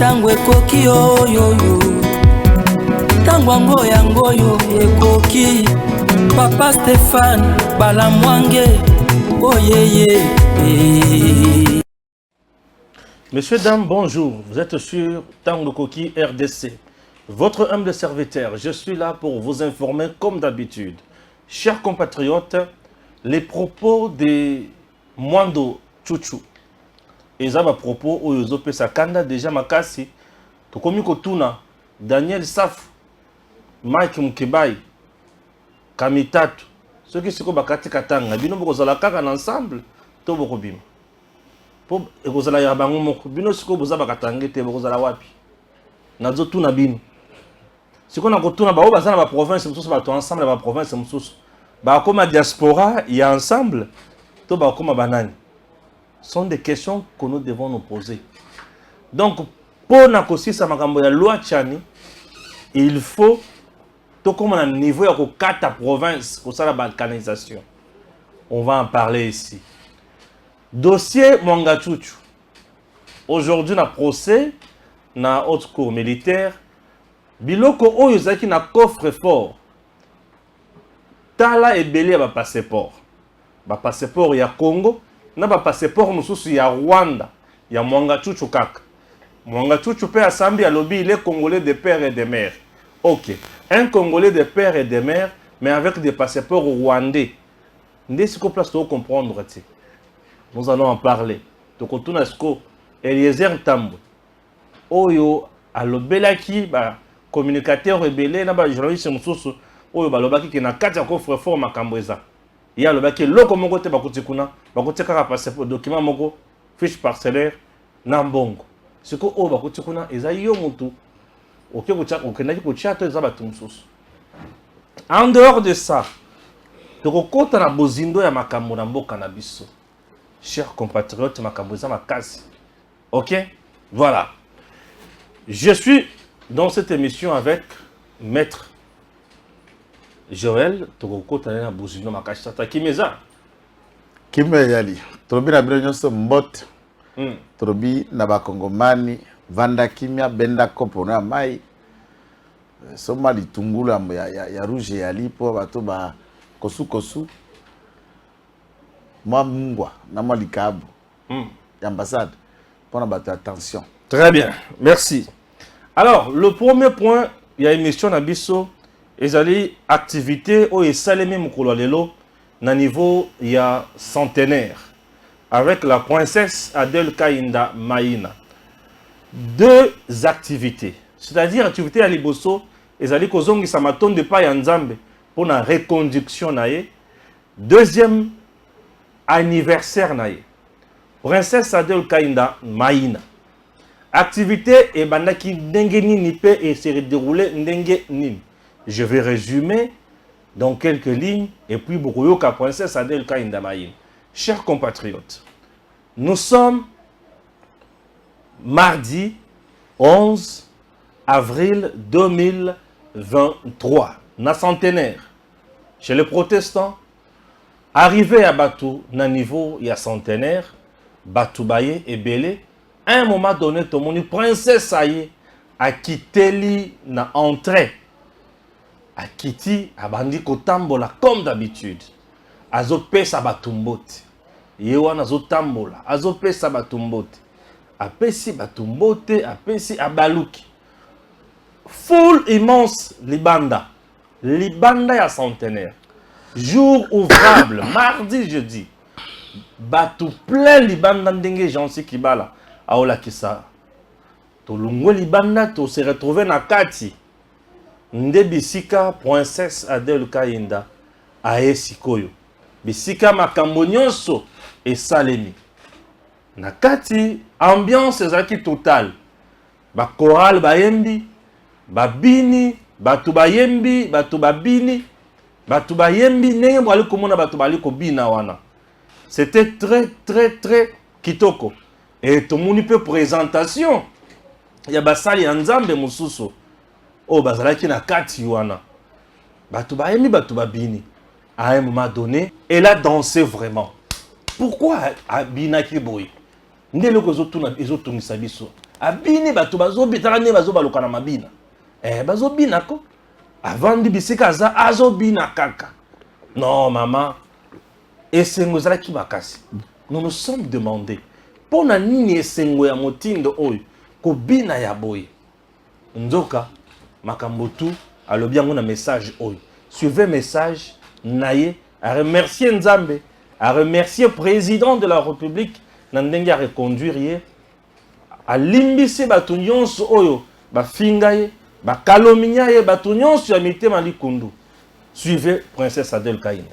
tango ekoki oyoyo tango yango yo ekoki Papa Stéphane Balamwange oyeye. Messieurs, dames, bonjour. Vous êtes sur Tango Koki RDC. Votre humble serviteur, je suis là pour vous informer comme d'habitude. Chers compatriotes, les propos de Mwando Chouchou. Et ça, propos où ils ont sa kanda déjà makasi. To komi kotuna Daniel Saf, Mike Mkebai, Kamitatu. Ceux qui sont bakati katanga, bino boko zala kaka ensemble, to boko bima. Po ekozala ya bango moko, bino siko boza bakatange te boko zala wapi. Nazo tuna bino. Siko na kotuna ba oba zana ba province mususu ba to ensemble ba province mususu. Ba koma diaspora y a ensemble, to ba koma banani. Sont des questions que nous devons nous poser. Donc, pour na kosisa makambo ya loi chani, il faut to comme un niveau ya ko kata province pour ça la balkanisation. On va en parler ici. Dossier Mwanga Chouchou. Aujourd'hui na procès na haute cour militaire biloko oyo zaki na coffre fort. Tala ebele ba passeport. Ba passeport ya Congo na ba passeport mususu ya Rwanda ya Mwanga Chouchou kaka. Mwanga Chouchou pe asambi ya lobby il est congolais de père et de mère. OK. Un congolais de père et de mère mais avec des passeports rwandais. Ndé siko place to comprendre ti. Nous allons en parler. To kotuna sko Eliezer Tambo. Oyo alobelaki ba communicateur rebelle na ba journaliste mususu oyo balobaki ke na kati ya coffre fort makambo eza. Ya lobaki loko moko te bakuti kuna bakuti kaka passeport document moko fiche parcellaire na mbongo. Siko oyo bakuti kuna eza yo mutu oke kucha okendaki kucha to eza batu mususu. En dehors de ça, tokokota na bozindo ya makambo na mboka na biso. Chers compatriotes, makambo eza makasi. OK? Voilà. Je suis dans cette émission avec Maître Joël Tokokota na bozindo makasi tata kimeza. Kimbe yali. Trobi na bino nyonso mbot. Trobi na bakongomani vanda kimia benda kopo na mai. Soma litungula ya rouge yali po bato ba kosu. Moi mungwa na malikabu. Ambassade. Pour bato attention. Très bien. Merci. Alors, le premier point, il y a une émission na biso ezali activité o esalemi mukolo lelo na niveau ya centenaire avec la princesse Adèle Kainda Maïna. Deux activités, c'est-à-dire activité à liboso ezali kozongi sa matonde pa ya nzambe pour la reconduction naie. Deuxième anniversaire naie. Princesse Adèle Kainda Maïna. Activité et bandaki ndenge nini pe et se dérouler ndenge nini. Je vais résumer dans quelques lignes et puis Bokoyoka princesse Adèle Kainda Maïna. Chers compatriotes, nous sommes mardi 11 avril 2023, na centenaire. Chez les protestants, arrivé à Batou, na niveau il y a centenaire, Batou Baye et Belé, à un moment donné, tout le monde, princesse Aye, a quitté li na entrée. A quitté, a bandi kotambola comme d'habitude. Azo pesa batumbote. Yewana azo tambola. Azo pesa batumbote. Apesi batumbote, apesi abaluki. Foule immense libanda. Libanda ya centenaire. Jour ouvrable, mardi, jeudi. Batou plein libanda ndenge jansi kibala. Aola kisa. To lungwe libanda, to se retrouver na kati. Nde bisika princesse Adèle Kainda aye sikoyo. Bisika makambo nyonso esalemi. Na kati ambiance ezaki totale. Ba choral bayembi, babini, batu bayembi, batu babini, batu bayembi ndenge bali komona batu bali kobina wana. C'était très kitoko. Et tout le monde peut présentation. Il y a basali nzambe mususu. Oh bazalaki na kati wana. Batu bayembi, batu babini. À un moment donné, elle a dansé vraiment. Pourquoi Abina Kiboy? Ndelo ko zotuna ezotungisa biso. abini bato bazobitala ne bazobaluka na mabina bazobina ko avandi bisika za azobina kaka. Non maman, esengo ezalaki makasi. Nous nous sommes demandé pona nini esengo ya motindo oyo kobina ya boye. Nzoka makambo tu alobi yango na message oyo. Suivez message naye à remercier Nzambe, à remercier président de la République na ndenge ya reconduire ye, a limbisi bato nyonso oyo bafinga ye, bakalominya ye, bato nyonso ya mitema likundu. Suivez Princesse Adèle Kaïna.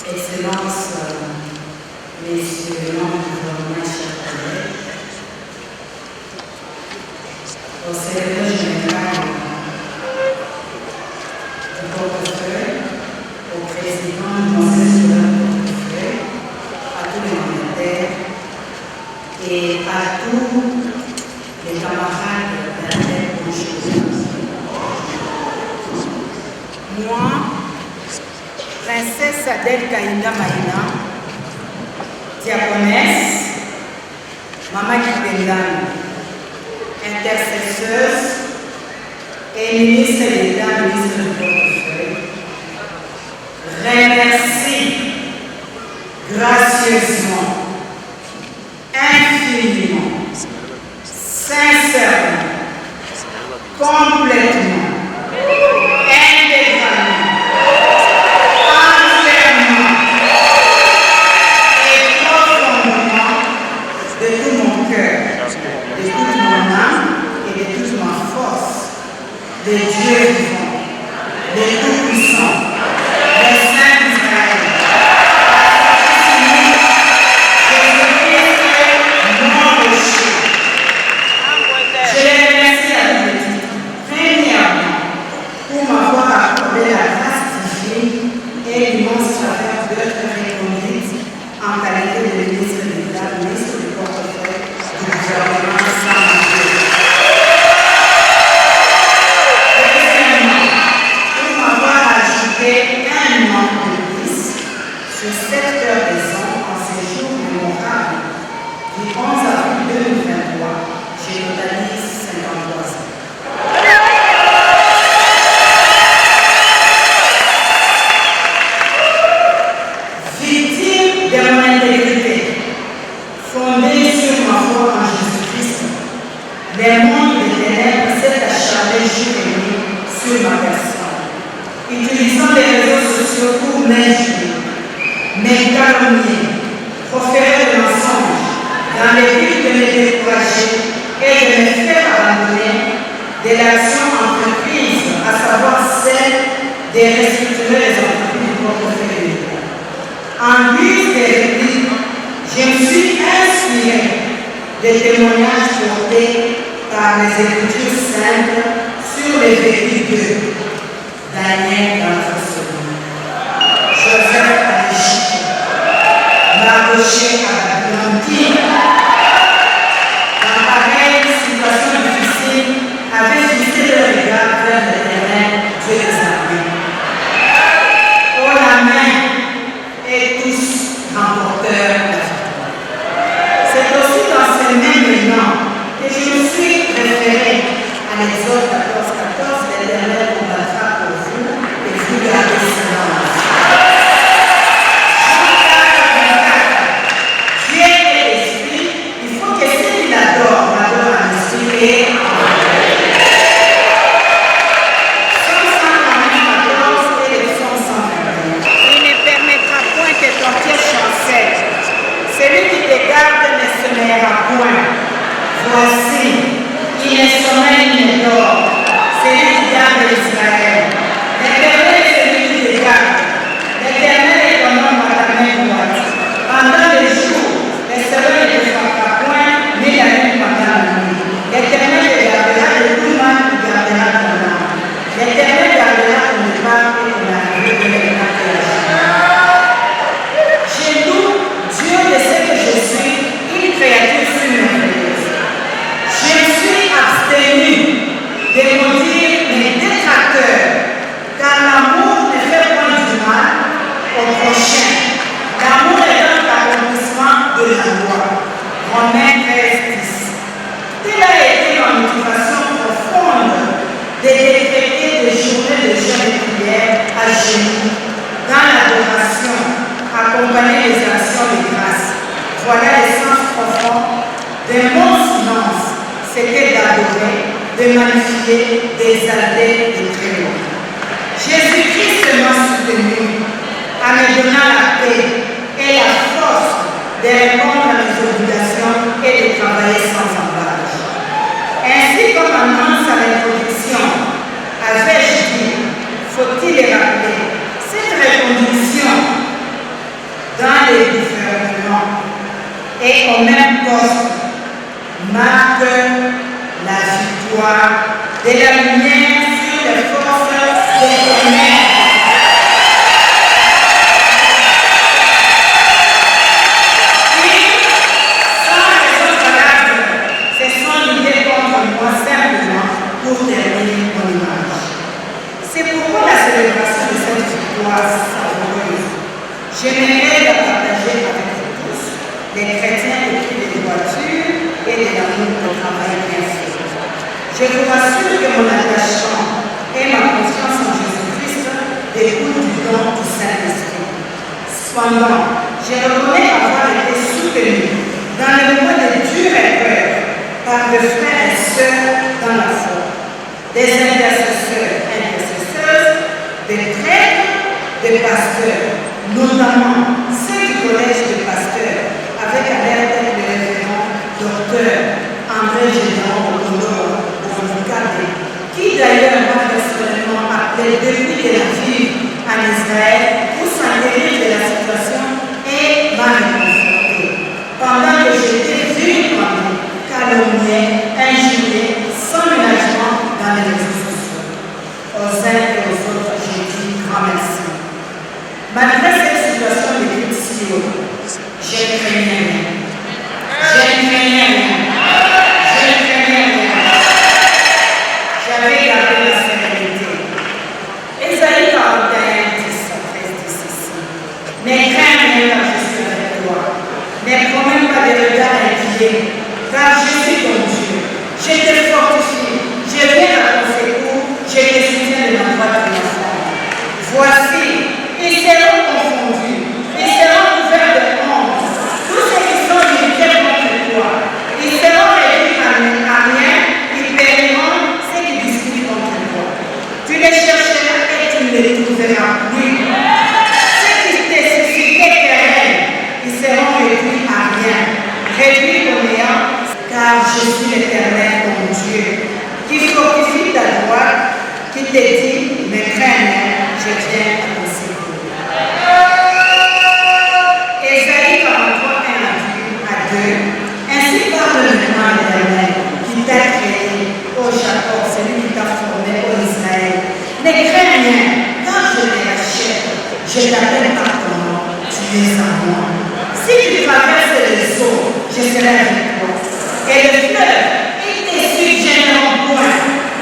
Excellences, messieurs les membres du gouvernement, chers collègues, au secrétaire général du portefeuille, au président du conseil supérieur du portefeuille, à tous les mandataires et à tous les camarades d'intervention. Moi, Princesse Adèle Kaïna Maïna, diaconesse, Maman Kipendane, intercesseuse et ministre d'État, ministre du portefeuille, remercie gracieusement, infiniment, sincèrement, complètement, intégralement, de Dieu vivant, de Tout-Puissant, de Saint Israël, je les remercie à tous les titres. Premièrement, pour m'avoir accordé la grâce divine et l'immense faveur d'être reconduite en qualité de ministre d'État, ministre du portefeuille du gouvernement sans un membre de plus sur 7 heures des ans en séjour mémorable du 11 avril 2023, j'ai totalise 53 ans. Victime de mon intégrité, fondée sur ma foi en Jésus-Christ, le monde des ténèbres s'est acharné jour et nuit sur ma personne, utilisant les réseaux sociaux pour m'injurier, me calomnier, proférer de mensonges dans le but de me décourager et de me faire abandonner de l'action entreprise, à savoir celle de restructurer les entreprises du portefeuille de l'État. En guise de réplique, je me suis inspiré des témoignages portés par les Écritures saintes sur les vécus de Daniel dans la Façonne, Joseph à l'Égypte, Mardoché à Babylone, dans pareille situation difficile, avait fixé le regard vers l'Éternel, Dieu des armées. Haut la main et tous remporteurs de la victoire. C'est aussi dans ce même élan que je me suis référé à l'exode de magnifier, d'exalter le très haut. Jésus-Christ m'a soutenu en me donnant la paix et la force de répondre à mes obligations et de travailler sans embâche. Ainsi comme annonce à l'introduction, avais-je dit, faut-il le rappeler, cette reconduction dans les gouvernements et au même poste marque la victoire de la lumière sur les forces des ténèbres. Puis, sans raison valable, se sont liés contre moi simplement pour terminer mon image. C'est pourquoi la célébration de cette victoire savoureuse, j'aimerais la partager avec vous tous, les chrétiens épris de droiture et de l'amour au travail bien fait. Je vous rassure que mon attachement et ma confiance en Jésus-Christ découlent du don du Saint-Esprit. Cependant, je reconnais avoir été soutenu dans le moment de dure épreuve par des frères et sœurs dans la foi, des intercesseurs et intercesseuses, des prêtres, des pasteurs, notamment ceux du collège des pasteurs, avec à l'air d'être le révérend docteur André Gédéon Honor, qui d'ailleurs m'a personnellement appelé depuis de la ville en Israël pour s'enquérir de la situation et m'a réconforté. Pendant que j'étais vulnérable, calomnié, injurié, sans ménagement dans les réseaux sociaux. Aux uns et aux autres, j'ai dit grand merci. Malgré cette situation de crise si haut, je ne craignais rien. Je ne craignais rien. Je ne craignais rien. J'avais gardé la sérénité. Ésaïe 41, 10, 13 dit ceci. Ne crains rien car je suis avec toi. Ne promets pas de regard inquiet, car je suis ton Dieu. Je te fortifie, je viens à ton secours, je te soutiens de ma droite triomphante. Voici, ils seront confondus, ils seront couverts de honte. Tous ceux qui sont limités contre toi, ils seront réduits à rien, ils périront ceux qui discutent contre toi. Tu les chercheras et tu ne les trouveras plus. Ceux qui te suscitaient querelle, ils seront réduits à rien, réduits au néant, car je suis l'Éternel, ton Dieu, qui fortifie ta droite, qui te dit, ne crains rien, je viens à ton secours. Ésaïe 43, 1 à 2. Ainsi parle maintenant l'Éternel, qui t'a créé, ô Jacob, celui qui t'a formé, ô Israël. Ne crains rien, quand je te rachète, je t'appelle par ton nom, tu es à moi. Si tu traverses les eaux, je serai avec toi. Et le fleuve, il te submergera point.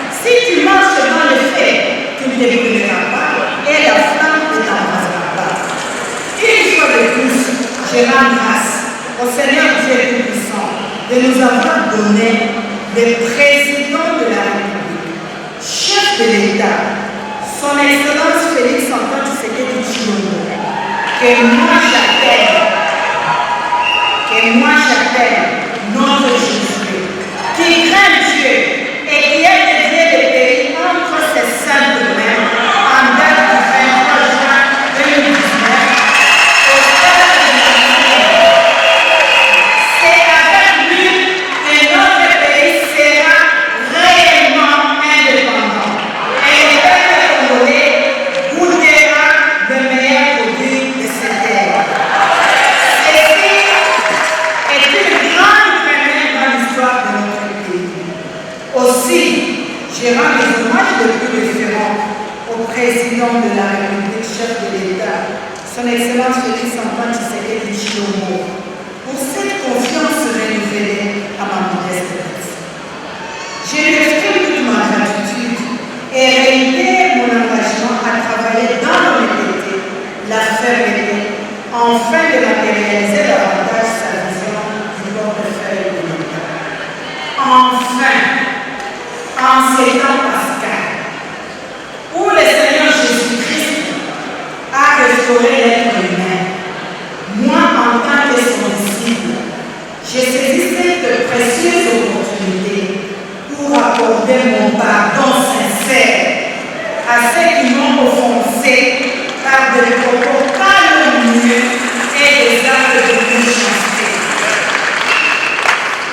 Si tu marches dans le feu, tu ne te brûleras pas, et la flamme ne t'embrasera pas. Une fois de plus, je rends grâce au Seigneur Dieu Tout-Puissant de nous avoir donné le président de la République, chef de l'État, son Excellence Félix Antoine Tshisekedi Tshilombo, que moi j'appelle notre Jésus, qui craint Dieu et qui a dédié le pays entre ses saintes mains en date du 23 juin 2019 au stade de l'Union. C'est avec lui que notre pays sera réellement indépendant et le peuple congolais goûtera le meilleur produit de cette terre. Aussi, je rends les hommages les plus référents au président de la République, chef de l'État, son Excellence Félix Antoine Tshisekedi Tshilombo, pour cette confiance renouvelée à ma modeste personne. Je lui exprime toute ma gratitude et réitère mon engagement à travailler dans l'honnêteté, la fermeté, afin de matérialiser davantage sa vision du portefeuille de l'État. Enfin, en ces temps pascal, où le Seigneur Jésus-Christ a restauré l'être humain, moi, en tant que son disciple, j'ai saisi cette précieuse opportunité pour accorder mon des propos calomnieux et des actes de méchanceté.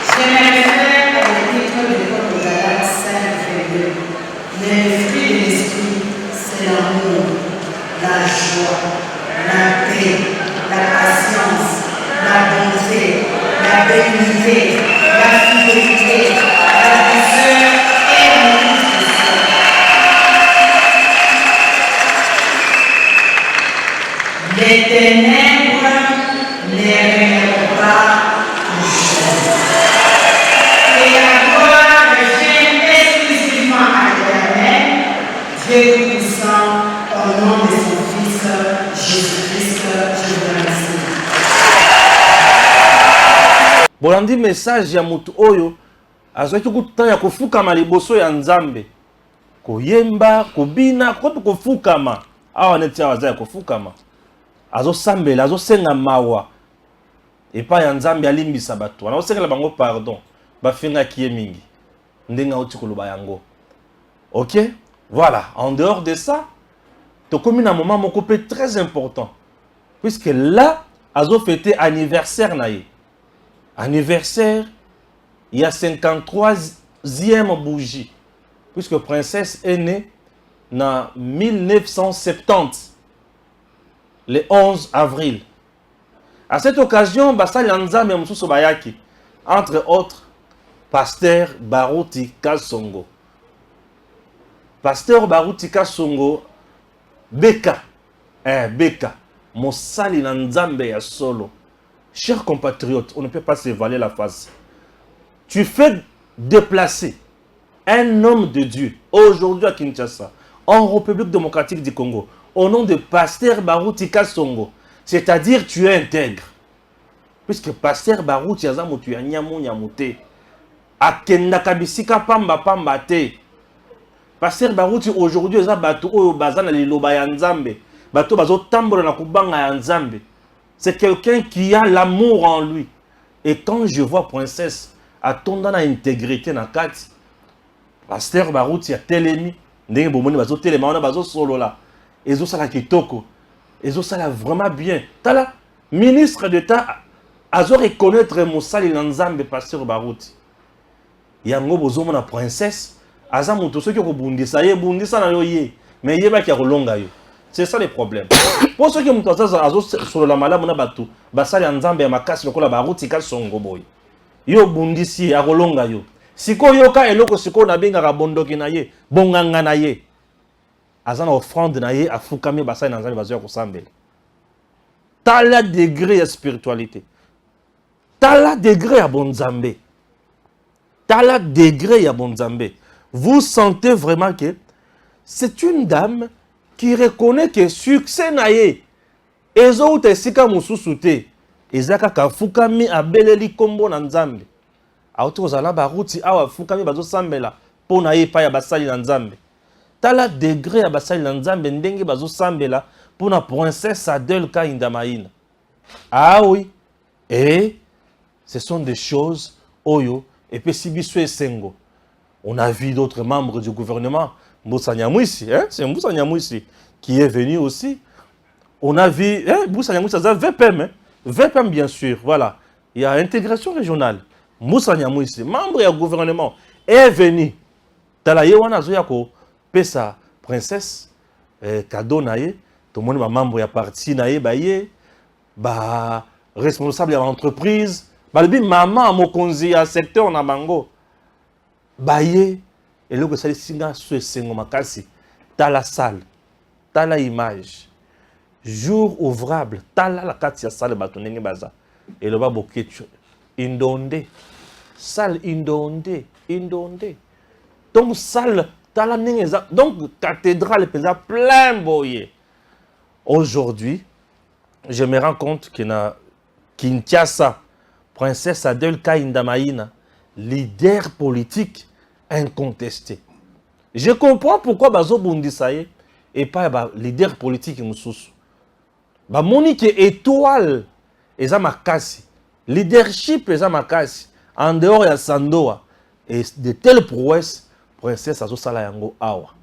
Je me réfère à l'épître de Paul aux Galates 5:22. Mais le fruit de l'esprit, c'est l'amour, la joie, la paix, la patience, la bonté, la bénignité, la fidélité, la douceur et l'humilité. Les ténèbres ne règnent pas toujours. Et la gloire revient exclusivement à l'Éternel, Dieu Tout-Puissant, au nom de son Fils Jésus-Christ. Je vous remercie. bolandi message ya mutu oyo azwaki kutanya kofukama liboso ya nzambe koyemba kobina kopi kofukama awa neti awa aza ya kofukama azosambela azosenga mawa epai ya nzambe alimbisa bato wana azosengela bango pardon bafingaki ye mingi ndenge auti koloba yango. Ok, voilà, en dehors de ça tokomi na moment moko pe très important puisque là azo fêté anniversaire na ye. Anniversaire, il y a 53e bougie, puisque Princesse est née en 1970, le 11 avril. À cette occasion, Basali Nzambe Moussou Bayaki, entre autres, Pasteur Baruti Kasongo. Pasteur Baruti Kasongo, Beka, Beka, Moussali Nzambe ya solo. Chers compatriotes, on ne peut pas se voiler la face. Tu fais déplacer un homme de Dieu aujourd'hui à Kinshasa, en République démocratique du Congo, au nom de Pasteur Baruti Kasongo. C'est-à-dire tu es intègre. Puisque Pasteur Baruti Azamutu ya nyamu nyamute. Akenda kabisika pamba pamba te. Pasteur Baruti aujourd'hui eza bato oyo bazana liloba ya Nzambe. Bato bazo tambola na kubanga ya Nzambe. C'est quelqu'un qui a l'amour en lui. Et quand je vois Princesse à ton dans l'intégrité dans Kati, Pasteur Baruti a telemi, ndenge bomoni bazo telema on a bazo solo là. Ezo sala kitoko. Ezo sala vraiment bien. Tala ministre d'État azo reconnaître Moussali Nzambe Pasteur Baruti. Yango bozo mona Princesse aza muto soki ko bundisa ye bundisa na yo ye, mais ye ba ki rolonga yo. C'est ça le problème. Pour ceux qui ont sur la malade, on a battu. Basali Nzambe ya makasi lokola Baruti Kasongo boy. Yo bundisi ya rolonga yo. Siko yoka eloko siko na benga rabondoki na ye, bonganga na ye. Azana offrande na ye afukami basali Nzambe bazo ko sambela. Tala degré de spiritualité. Tala degré ya bonzambe. Tala degré ya bonzambe. Vous sentez vraiment que c'est une dame qui reconnaît que succès na ye ezo uta sika mususu te ezaka ka fukami abeleli kombo na Nzambe auto kozala Baruti awa fukami bazo sambela pona ye pa ya basali na Nzambe. Tala degré ya basali na Nzambe ndenge bazo sambela pona Princesse Adèle Kainda-Mahina. Ah oui, et ce sont des choses oyo et puis sibiso esengo. On a vu d'autres membres du gouvernement. Moussa Nyamwisi, hein? C'est Moussa Nyamwisi qui est venu aussi. On a vu, Moussa Nyamwisi, ça VPM, hein? VPM bien sûr, voilà. Il y a intégration régionale. Moussa Nyamwisi, membre du gouvernement, est venu. Talaye wana zoyako pesa princesse cadeau naye, tout le monde est membre ya parti naye baye, ba responsable de l'entreprise, ba lebi maman mokonzi ya secteur na bango. Baye et le que ça singa ce sengo makasi tala salle tala image jour ouvrable tala la kati ya salle batonenge baza et le ba boketu indonde salle indonde donc salle tala nengeza donc cathédrale penza plein boye. Aujourd'hui je me rends compte que na Kinshasa Princesse Adèle Kainda-Mahina leader politique incontesté. Je comprends pourquoi Bazo Bundisaye et pas leader politique Moussous. Ba Monique étoile eza makasi. Leadership eza makasi. En dehors ya Sandoa et de telles prouesses, Princesse Azo Sala Yango Awa.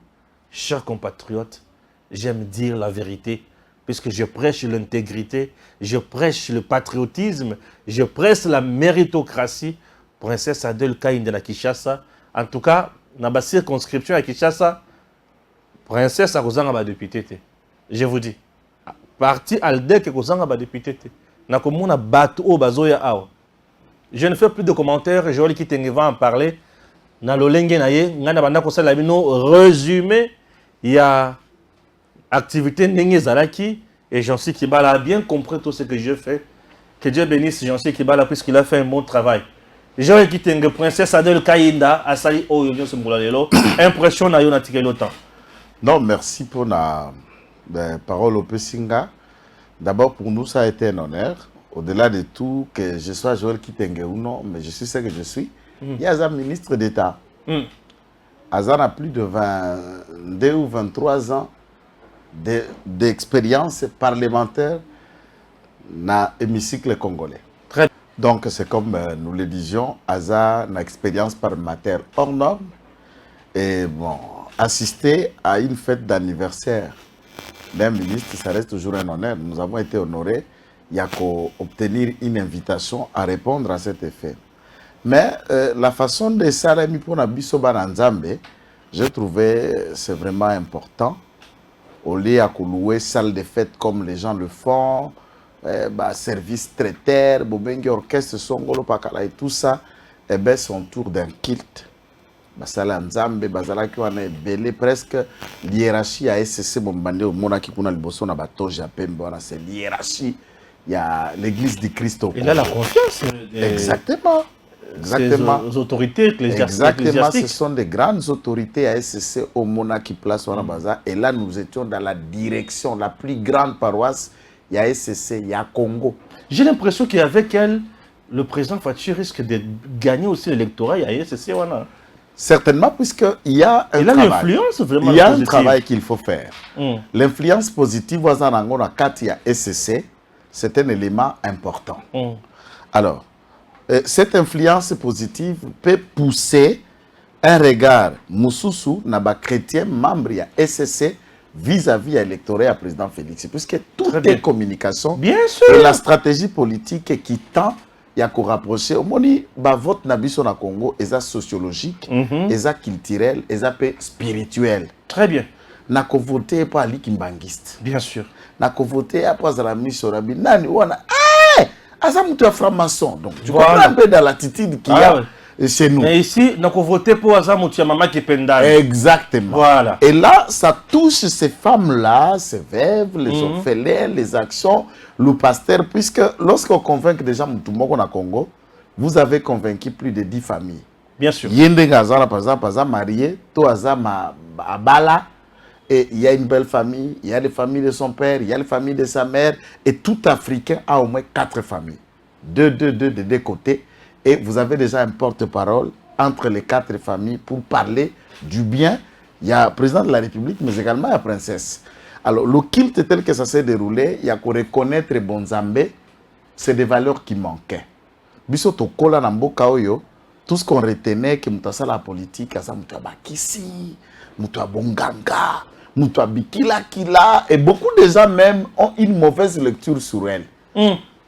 Chers compatriotes, j'aime dire la vérité puisque je prêche l'intégrité, je prêche le patriotisme, je prêche la méritocratie. Princesse Adèle Kaïnda na Kinshasa, en tout cas, dans la circonscription à Kinshasa, Princesse Arozanga ba député. Je vous dis, parti Aldec Arozanga ba député. Na komuna batu o bazoya awa. Je ne fais plus de commentaires, je vais quitter en parler. Dans le lenge naye, ngana banda ko sala bino résumé, il y a activité ndenge zalaki et Jean-Cy Kibala a bien compris tout ce que je fais. Que Dieu bénisse Jean-Cy Kibala puisqu'il a fait un bon travail. Je vais quitter une princesse Adèle Kaïnda à Sali Oyo Sumbulalelo. Impression na yo na tikelo temps. Non, merci pour la parole au Pessinga. D'abord, pour nous, ça a été un honneur. Au-delà de tout, que je sois Joël Kitenge ou non, mais je suis ce que je suis. Il y a un ministre d'État. Azan a plus de 22 ou 23 ans d'expérience parlementaire dans l'hémicycle congolais. Très bien. Donc, c'est comme nous le disions, Azan a une expérience parlementaire hors norme. Et bon, assister à une fête d'anniversaire d'un ministre, ça reste toujours un honneur. Nous avons été honorés. Il y a qu'à obtenir une invitation à répondre à cet effet. Mais la façon de Salami pour Nabiso Bananzambe, j'ai trouvé c'est vraiment important. Au lieu de louer salle de fête comme les gens le font, service traiteur, Bobengi orchestre, Songolo Pakala et tout ça, eh ben, son tour d'un kilt. Basala Nzambe, Basala qui en est belé presque l'hiérarchie à SCC Bombandé au Monaki Kuna Liboso na bateau Japembe, c'est l'hiérarchie. Il y a l'église du Christ au Il a la confiance. Exactement. Exactement. Les autorités Exactement, ce sont des grandes autorités à SCC au Monaki Place Wanabaza. Et là, nous étions dans la direction, la plus grande paroisse. Il y a SCC, il y a Congo. J'ai l'impression qu'avec elle, le président Fachi risque de gagner aussi l'électorat. Il y a SCC. Certainement, puisqu'il y a un travail. Vraiment il y a un travail qu'il faut faire. L'influence positive, il y a SCC, c'est un élément important. Alors, cette influence positive peut pousser un regard Moussoussou, Naba chrétien, membre de SCC, vis-à-vis de l'électorat à président Félix. Puisque tout est communication. Bien sûr. Et la stratégie politique qui tend à rapprocher. Au moni, vote Nabiso na Congo, est sociologique, est culturel, est spirituel. Très bien. N'a qu'à voter pour Ali Kimbangiste. Bien sûr. N'a qu'à voter pour Zalami Sorabi. Nani, wana. Azamutu franc-maçon. Donc, tu comprends un peu dans l'attitude qu'il y a chez nous. Mais ici, on a voté pour Azamutu Mama Kipenda. Exactement. Voilà. Et là, ça touche ces femmes-là, ces veuves, les orphelins, les actions, le pasteur, puisque lorsqu'on convainc des gens Moutoumoko na Congo, vous avez convaincu plus de 10 familles. Bien sûr. Yende Gazara, par exemple, marié, Toaza Abala. Et il y a une belle famille, il y a les familles de son père, il y a les familles de sa mère, et tout Africain a au moins 4 familles. Deux de deux côtés. Et vous avez déjà un porte-parole entre les 4 familles pour parler du bien. Il y a le président de la République, mais également la princesse. Alors, le culte tel que ça s'est déroulé, il y a qu'à reconnaître Bonzambé, c'est des valeurs qui manquaient. Bisoto Kola Namboka Oyo, tout ce qu'on retenait, que Moutassa la politique, ça Moutaba Kissi, Moutaba Bonganga, Moutaba Bikila Kila, et beaucoup de gens même ont une mauvaise lecture sur elle.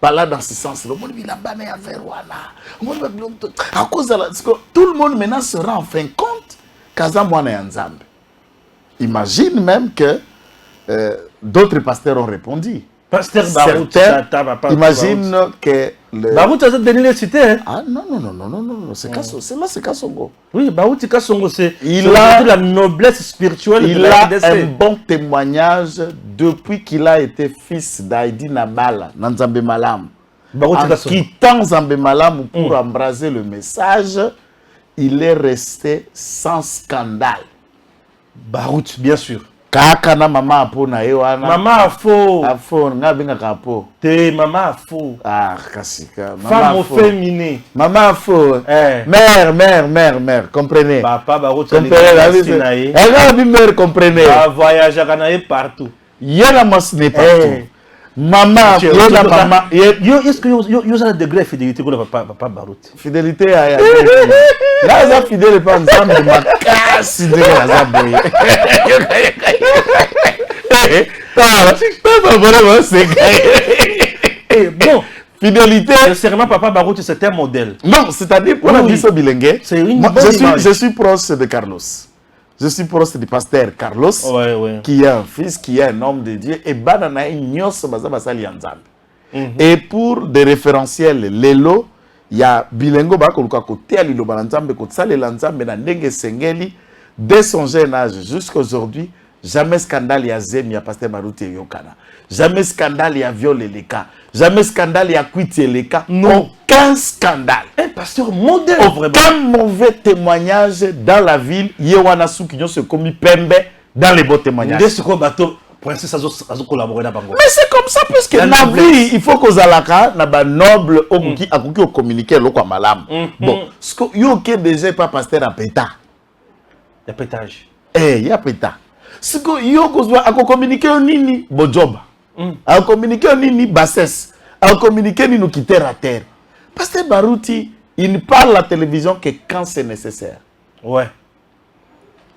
Pas là dans ce sens. Le monde il a banné à faire à cause de tout le monde maintenant se rend en fin de compte qu'Azamouane est Nzambe. Imagine même que d'autres pasteurs ont répondu. Pasteur Barout, imagine que Barout a donné les cités. Ah non, c'est Kassongo. Oui, Barout et Kassongo, c'est la noblesse spirituelle. Il a un bon témoignage depuis qu'il a été fils d'Aïdi Nabala, Nzambe Malam. En quittant Nzambe Malam pour embraser le message, il est resté sans scandale. Barout, bien sûr. Kakana mama apo na ewana. Mama afo. Afo nga benga kapo. Te mama afo. Ah kasika. Femme féminine. Mama afo. Mère, comprenez. Papa Barout comprenez. Elle a vu mère comprenez. Va voyager à partout. Yena mas n'est partout. Maman, yena maman. Yo est-ce que yo a degré fidélité que papa Barout. Fidélité à là ça fidèle pas ensemble ma casse de la zaboye. vraiment, c'est Et bon, fidélité. sincèrement, Papa Barouti, c'était un modèle. Non, c'est-à-dire, pour la mission bilingue, c'est une moi, bonne image. je suis proche de Carlos. Je suis proche du pasteur Carlos, qui est un fils, qui est un homme de Dieu. Et Banana Nyos Basali Anzambe. Et pour des référentiels, Lelo, il y a Bilingo Bakoluka côté à Lilo Balanzambe, côté Sale Lanzambe, Nandenge Sengeli, dès son jeune âge jusqu'à aujourd'hui, jamais scandale il y a Zem, il y a pasteur Barouti et Yokana. Jamais scandale il y a viol les cas. Jamais scandale il y a quitté les cas. Non. Aucun scandale. Un pasteur modèle, aucun mauvais témoignage dans la ville. Yewana Soukinyo se commis Pembe dans les beaux témoignages. Dès ce qu'on bateau, Princesse a collaboré dans Bango. Mais c'est comme ça, parce que dans la vie, il faut que Zalaka n'a pas noble au communiquer l'eau comme malam. Bon, ce que yo qui déjà pas pasteur à péta. Il y a pétage. Eh, il y a péta. Ce que yo doit communiquer au nini bon job. À communiquer au nini bassesse. À communiquer ni nous quitter à terre. Pasteur Barouti, il ne parle à la télévision que quand c'est nécessaire. Ouais.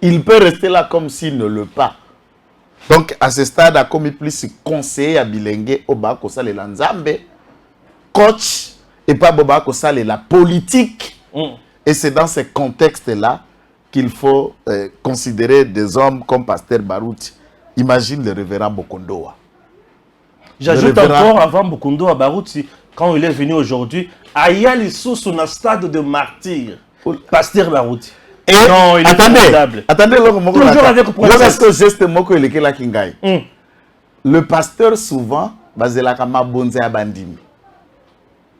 Il peut rester là comme s'il ne le pas. Donc, à ce stade, a commis plus conseiller à Bilingue, Oba Kosale Lanzambe, coach, et pas Boba Kosale la politique. Et c'est dans ce contexte-là qu'il faut considérer des hommes comme Pasteur Barouti. Imagine le révérend Bokondoa. J'ajoute encore avant Bokondoa Barouti, quand il est venu aujourd'hui, Ayali sous son stade de martyr. Pasteur Barouti. Et non, il attendez, toujours avec le geste moko il est là kingai. Le pasteur souvent basé la kama bonze à bandimi.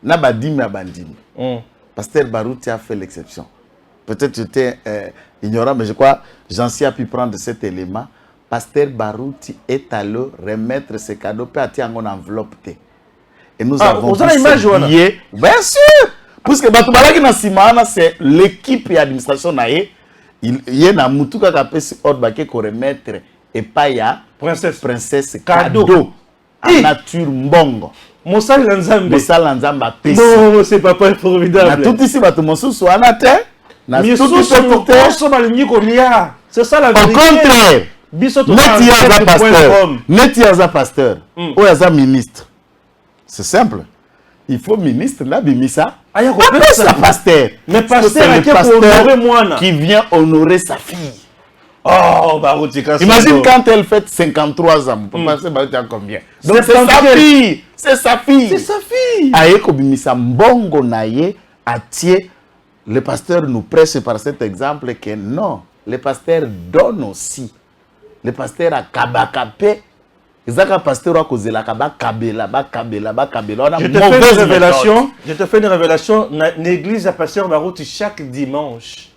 Na badimi à bandimi. Pasteur Barouti a fait l'exception. Peut-être j'étais ignorant, mais je crois Jean-Cy a pu prendre cet élément. Pasteur Barouti est allé remettre ses cadeaux puis a en enveloppe. Et nous avons billets. Bien sûr. Parce que Batubalaki na Simana, c'est l'équipe et l'administration naé. Il y a un mutuka kapesi ordre ko remettre et pas ya princesse cadeau en nature mbongo. Mosala Lanzambe. Mosala Lanzambe pesi. Non, c'est pas formidable. Na tout ici batu mosusu wana te. Na tout ici c'est ça la vérité. Au contraire. Neti yaza pasteur. Ou yaza ministre. C'est simple. Il faut ministre là bimisa. Ça pasteur. Mais pasteur qui vient honorer sa fille. Oh, Barouti. Imagine quand elle fait 53 ans. Pasteur Barouti a combien? Donc c'est sa fille. C'est sa fille. C'est sa fille. Aeko bimisa mbongo naye atie. Le pasteur nous prêche par cet exemple que non, le pasteur donne aussi. Le pasteur a kabakapé. Je te fais une révélation. L'église à Pasteur Barouti, chaque dimanche,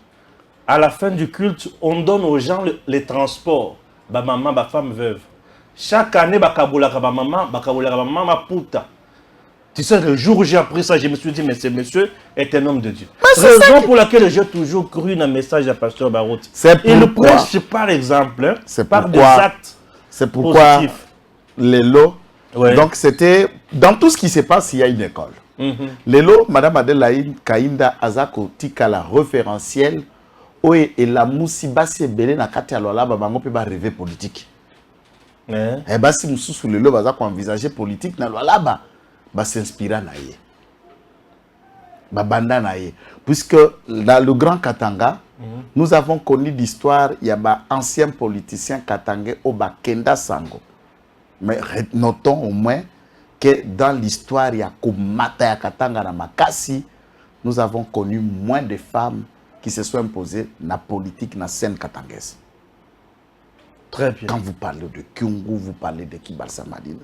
à la fin du culte, on donne aux gens les transports. Ba maman, ba femme veuve. Chaque année, ba kaboula ba maman, puta. Tu sais, le jour où j'ai appris ça, je me suis dit, mais ce monsieur est un homme de Dieu. Raison pour laquelle j'ai toujours cru dans le message à Pasteur Barouti. Il le prêche par exemple, par des actes. C'est pourquoi les lots. Ouais. Donc, c'était dans tout ce qui se passe, il y a une école. Les lots, Madame Adelaïde Kainda Azako Tikala référentiel, et la Moussibasi Belé na Katia Lola, Babango peut pas rêver politique. Et bah, si Moussou sous les lots, Bazako envisager politique, na Lola, bah, s'inspira naïe. Bah, banda naïe. Puisque dans le Grand Katanga, nous avons connu l'histoire, il y a un ancien politicien katangais au Bakenda Sango. Mais notons au moins que dans l'histoire, il y a Kumata Katanga na Makasi, nous avons connu moins de femmes qui se sont imposées dans la politique, dans la scène katangaise. Très bien. Quand vous parlez de Kyungu, vous parlez de Kibal Samadine,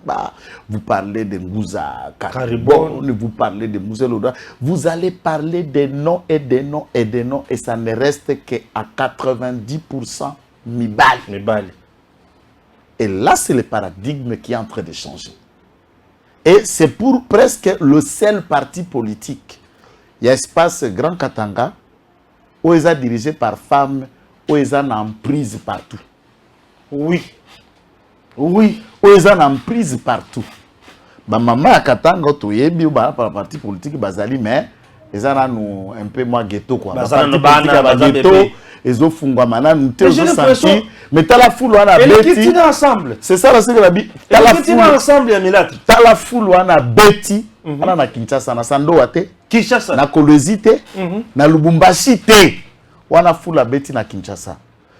vous parlez de Ngouza Karibon, vous parlez de Mouzeloda, vous allez parler des noms et des noms et des noms, et ça ne reste qu'à 90% Mibali. Et là, c'est le paradigme qui est en train de changer. Et c'est pour presque le seul parti politique. Il y a espace Grand Katanga, où ils sont dirigés par femmes, où ils sont en prise partout. Oui. Oui, où ils sont en prise partout. Ma maman à Katanga, tu es bien par le parti politique, Bazali, mais ezana nous un peu moins ghetto quoi. Bazana no parti bana, bazana ghetto, bébé. ezo fungwa mana nous te Mais j'ai l'impression- mais t'as la foule wana Et les beti. qui ensemble. C'est ça la série la bi. T'as la Les qui foule ensemble ya Milat. t'as la foule wana beti. Ana na Kinshasa na Sando wate. Kinshasa. Na Kolwezi te, na Lubumbashi te. Wana fula beti na Kinshasa.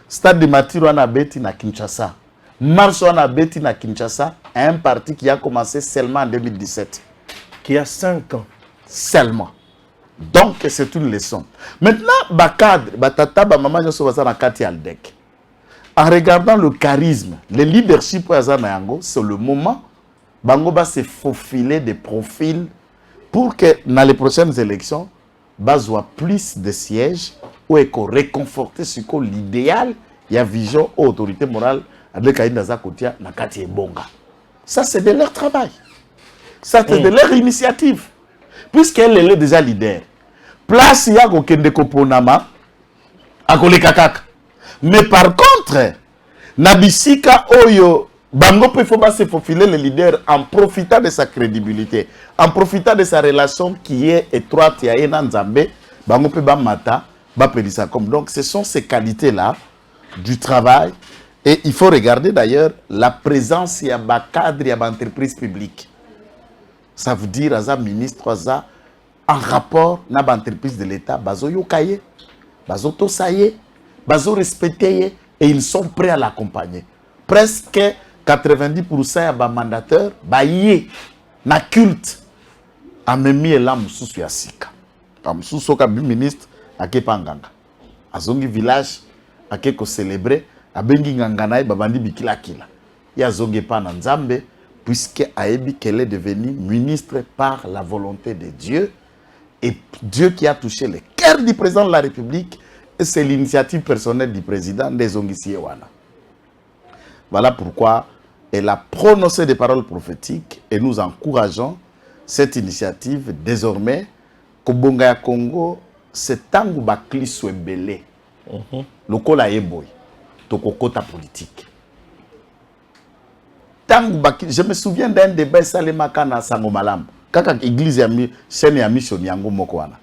Stade de Matiro wana beti na Kinshasa. Marche wana beti na Kinshasa. Un parti qui a commencé seulement en 2017. Qui a 5 ans. Seulement. Donc c'est une leçon. Maintenant, Bakadre, Batata, Bamama, Nyoso Baza na Kati Aldec. En regardant le charisme, le leadership pour Azana Yango, c'est le moment Bango va se faufiler des profils pour que dans les prochaines élections, Bazwa plus de sièges ou qu'on réconforter ce que l'idéal, il y a vision autorité morale avec Aïda Zakotia na Kati Ebonga. Ça c'est de leur travail. Ça c'est de leur initiative. Puisqu'elle est déjà leader. Place il y a Kende Koponama à Kolekakak. Mais par contre, Nabisika Oyo Bango peut se faufiler le leader en profitant de sa crédibilité, en profitant de sa relation qui est étroite et Nzambe, Bango peut mata, ça comme. Donc ce sont ces qualités-là du travail. Et il faut regarder d'ailleurs la présence y a un cadre, il y a une entreprise publique. Ça veut dire à ministre en rapport avec l'entreprise de l'État, bazo yokaye, bazo tosaye, bazo respecté et ils sont prêts à l'accompagner. Presque 90% ya ba mandateur baye na culte amemi ela mususu ya sika. Pa mususu ka bi ministre ake panganga. Azongi village ake ko célébrer abengi ngangana babandi bikila kila. Ya zongi pa na Nzambe puisque aebi qu'elle est devenue ministre par la volonté de Dieu et Dieu qui a touché le cœur du président de la République et c'est l'initiative personnelle du président des Zongi Siewana. Voilà pourquoi elle a prononcé des paroles prophétiques et nous encourageons cette initiative désormais. Kobonga ya Congo, c'est tangu bakli swembele. Lokola eboy, tokokota politique. Tangu bakli, je me souviens d'un débat salemaka na Sangomalam. Kaka église ya chaîne ya mission yango mokwana.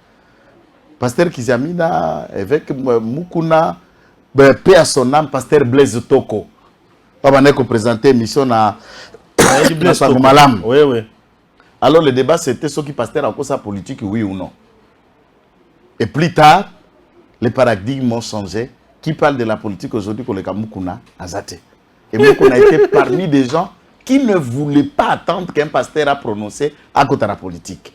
Pasteur Kizamina, évêque Mukuna, paix à son âme, pasteur Blaise Toko. On a présenté mission à Malam. Oui, oui. Alors le débat c'était ce qui pasteur en cause sa politique, oui ou non. Et plus tard, les paradigmes ont changé. Qui parle de la politique aujourd'hui comme le Kamukuna Azate. Et Mukuna était parmi des gens qui ne voulaient pas attendre qu'un pasteur a prononcé à côté de la politique.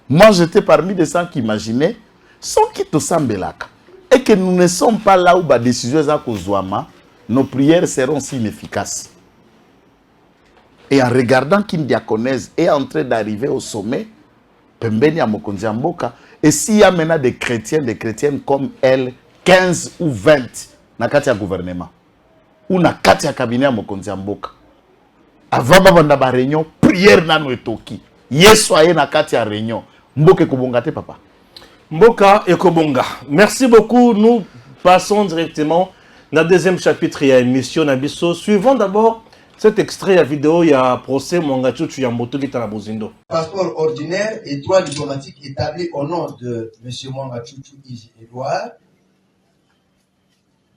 Moi j'étais parmi des gens qui imaginaient sans qui te sambelaka. Et que nous ne sommes pas là où la décision est à Kozouama. Nos prières seront si inefficaces. Et en regardant qu'une diaconèse est en train d'arriver au sommet, Pembeni à Mokonzi Mboka, et s'il y a maintenant des chrétiennes comme elle, 15 ou 20, na katia gouvernement, ou na katia cabinet à Mokonzi Mboka, avant de la réunion, prière na nous etoki. Yesu aye na katia réunion. Mboka ekobonga te papa. Mboka ekobonga. Merci beaucoup. Nous passons directement dans le deuxième chapitre, il y a une mission Nabiso. Suivons d'abord cet extrait à vidéo, il y a un procès Mwangachuchu Yamboto qui est à Bozindo. Passeport ordinaire et droit diplomatique établi au nom de M. Mwangachuchu Edouard.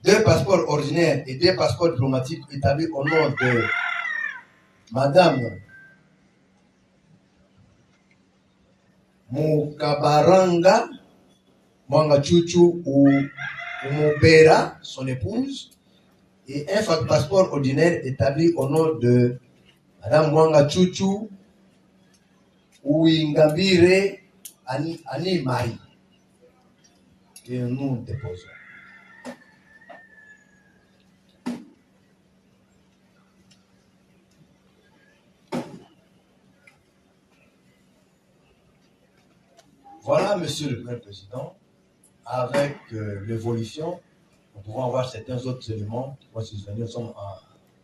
2 passeports ordinaires et 2 passeports diplomatiques établis au nom de Madame Mukabaranga Mwangachuchu ou Umobera, son épouse, et un passeport ordinaire établi au nom de Madame Mwangachuchu Ouingambire Annie Marie, que nous déposons. Voilà, Monsieur le Président, avec l'évolution, nous pouvons avoir certains autres éléments qui vont se souvenir. Nous sommes en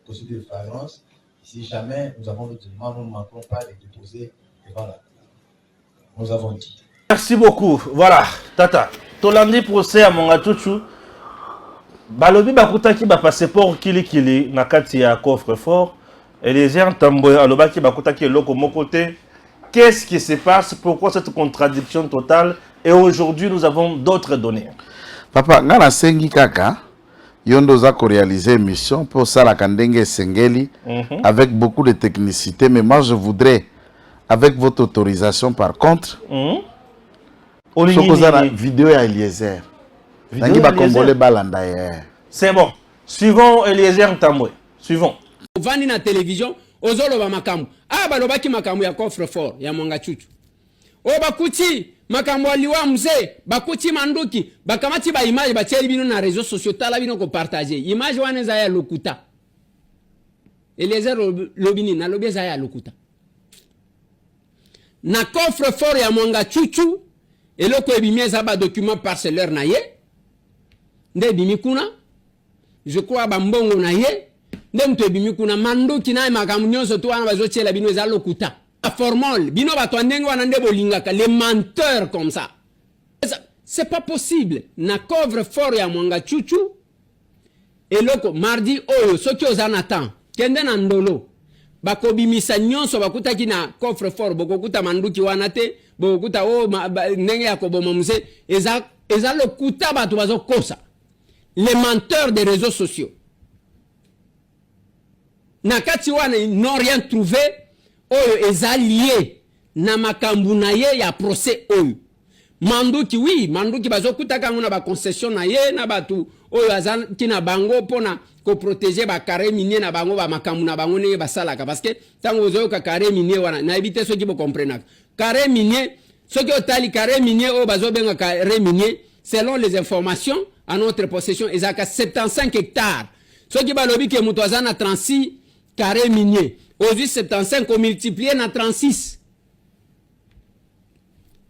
procédure de flagrance. Si jamais nous avons d'autres éléments, nous ne manquerons pas de les déposer devant la cour. Nous avons dit. Merci beaucoup. Voilà, Tata. Tolandi procès à Mwangachuchu. Balobi bakutaki ba passeport kili na kati ya coffre fort. Et les gens tamboy alobaki bakutaki loko mon côté. Qu'est-ce qui se passe? Pourquoi cette contradiction totale? Et aujourd'hui, nous avons d'autres données. Papa, ngana sengi kaka, yondo za ko réaliser mission pour ça la kandenge sengeli avec beaucoup de technicité. Mais moi, je voudrais, avec votre autorisation, par contre, la vidéo à Eliezer. C'est bon. Suivons Eliezer Ntambwe. Suivons. Vani na télévision, ozolo ba makambu. Ah, balobaki makambu ya coffre fort, ya mwanga chuchu. O bakuti, makambu aliwa mzee, bakuti manduki, bakamati ba image, ba tieli bino na réseaux sociaux, tala bino ko partager. Image wane za ya lokuta. Eliezer lobini, na lobi za ya lokuta. Na coffre fort ya mwanga chuchu, eloko ebimie za ba document parcellaire na ye. Nde bimikuna, je crois bambongo na ye. Nde mtu ebimi kuna manduki na makamu nyonso to wana bazotiela bino eza lokuta. Formol, bino bato ndenge wana nde bolingaka les menteurs comme ça. C'est pas possible. Na coffre fort ya mwanga chuchu eloko mardi oyo soki ozana temps kende na ndolo bakobimisa nyonso bakutaki na coffre fort bokokuta manduki wana te bokokuta ndenge ya koboma muse eza lokuta bato bazokosa. Les menteurs des réseaux sociaux. Nakati wana ils n'ont rien trouvé. Oyo eza lié na makambu na ye ya procès oyo. Manduki oui, manduki bazokuta kanguna ba concession na ye na batu oyo azan kina bango pona ko protéger ba carré minier na bango ba makambu na bango ne basalaka parce que tango ozo ka carré minier wana na éviter ceux qui bo comprendre. Carré minier, ceux qui otali carré minier o bazo benga carré minier selon les informations à notre possession ezaka 75 hectares. Ceux qui balobi ke muto azana 36 carré minier. Aujourd'hui, 75 qu'on multiplié par 36.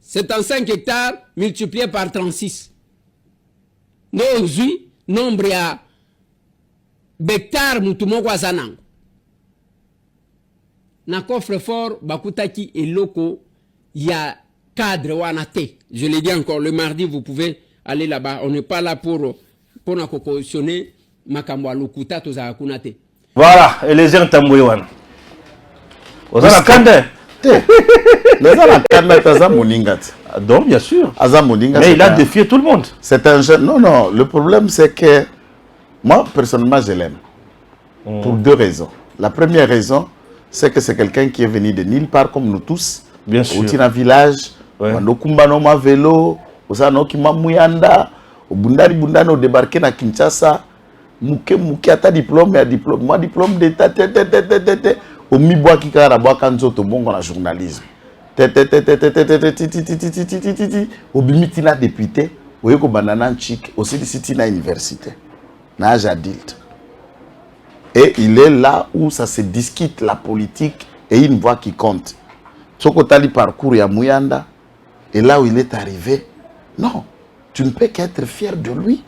75 hectares multiplié par 36. Nous, aujourd'hui, nombre à hectares mutumo kwa zanango. Na coffre fort, bakutaki et loko, il y a cadre wanate. Je l'ai dit encore, le mardi, vous pouvez aller là-bas. On n'est pas là pour na cautionner makamwa lokuta to za kunate. Voilà, Eliezer Ntambwe wana. Ozana kande. Les gens Donc, bien sûr. Mais il a défié tout le monde. C'est un jeune. Non, non. Le problème, c'est que moi, personnellement, je l'aime. Pour deux raisons. La première raison, c'est que c'est quelqu'un qui est venu de nulle part, comme nous tous. Bien sûr. Au Tina village, au Kumbanoma vélo, au Sanokima Mouyanda, au Bundari Bundano débarqué à Kinshasa. Mouké ata diplôme, et diplôme. Moi, diplôme d'état. Au Miboa qui a kanzo to bon en journalisme. Au Bimitina député, au Yoko Banana Chic, aussi de Citina Université. Nage adulte. Et il est là où ça se discute la politique et une voix qui compte. Sokotali parcours ya Mouyanda, et là où il est arrivé, non, tu ne peux qu'être fier de lui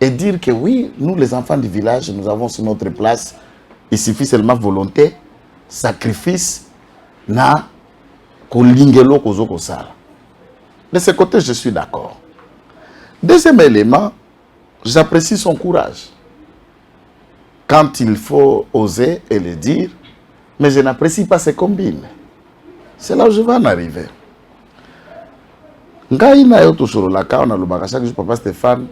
et dire que oui, nous les enfants du village, nous avons sur notre place, il suffit seulement volonté, sacrifice, na kolingelo kozoko sala. De ce côté, je suis d'accord. Deuxième élément, j'apprécie son courage. Quand il faut oser et le dire, mais je n'apprécie pas ses combines. C'est là où je vais en arriver. Ngai na yo tosolo la ka na lobaka chaque jour papa Stéphane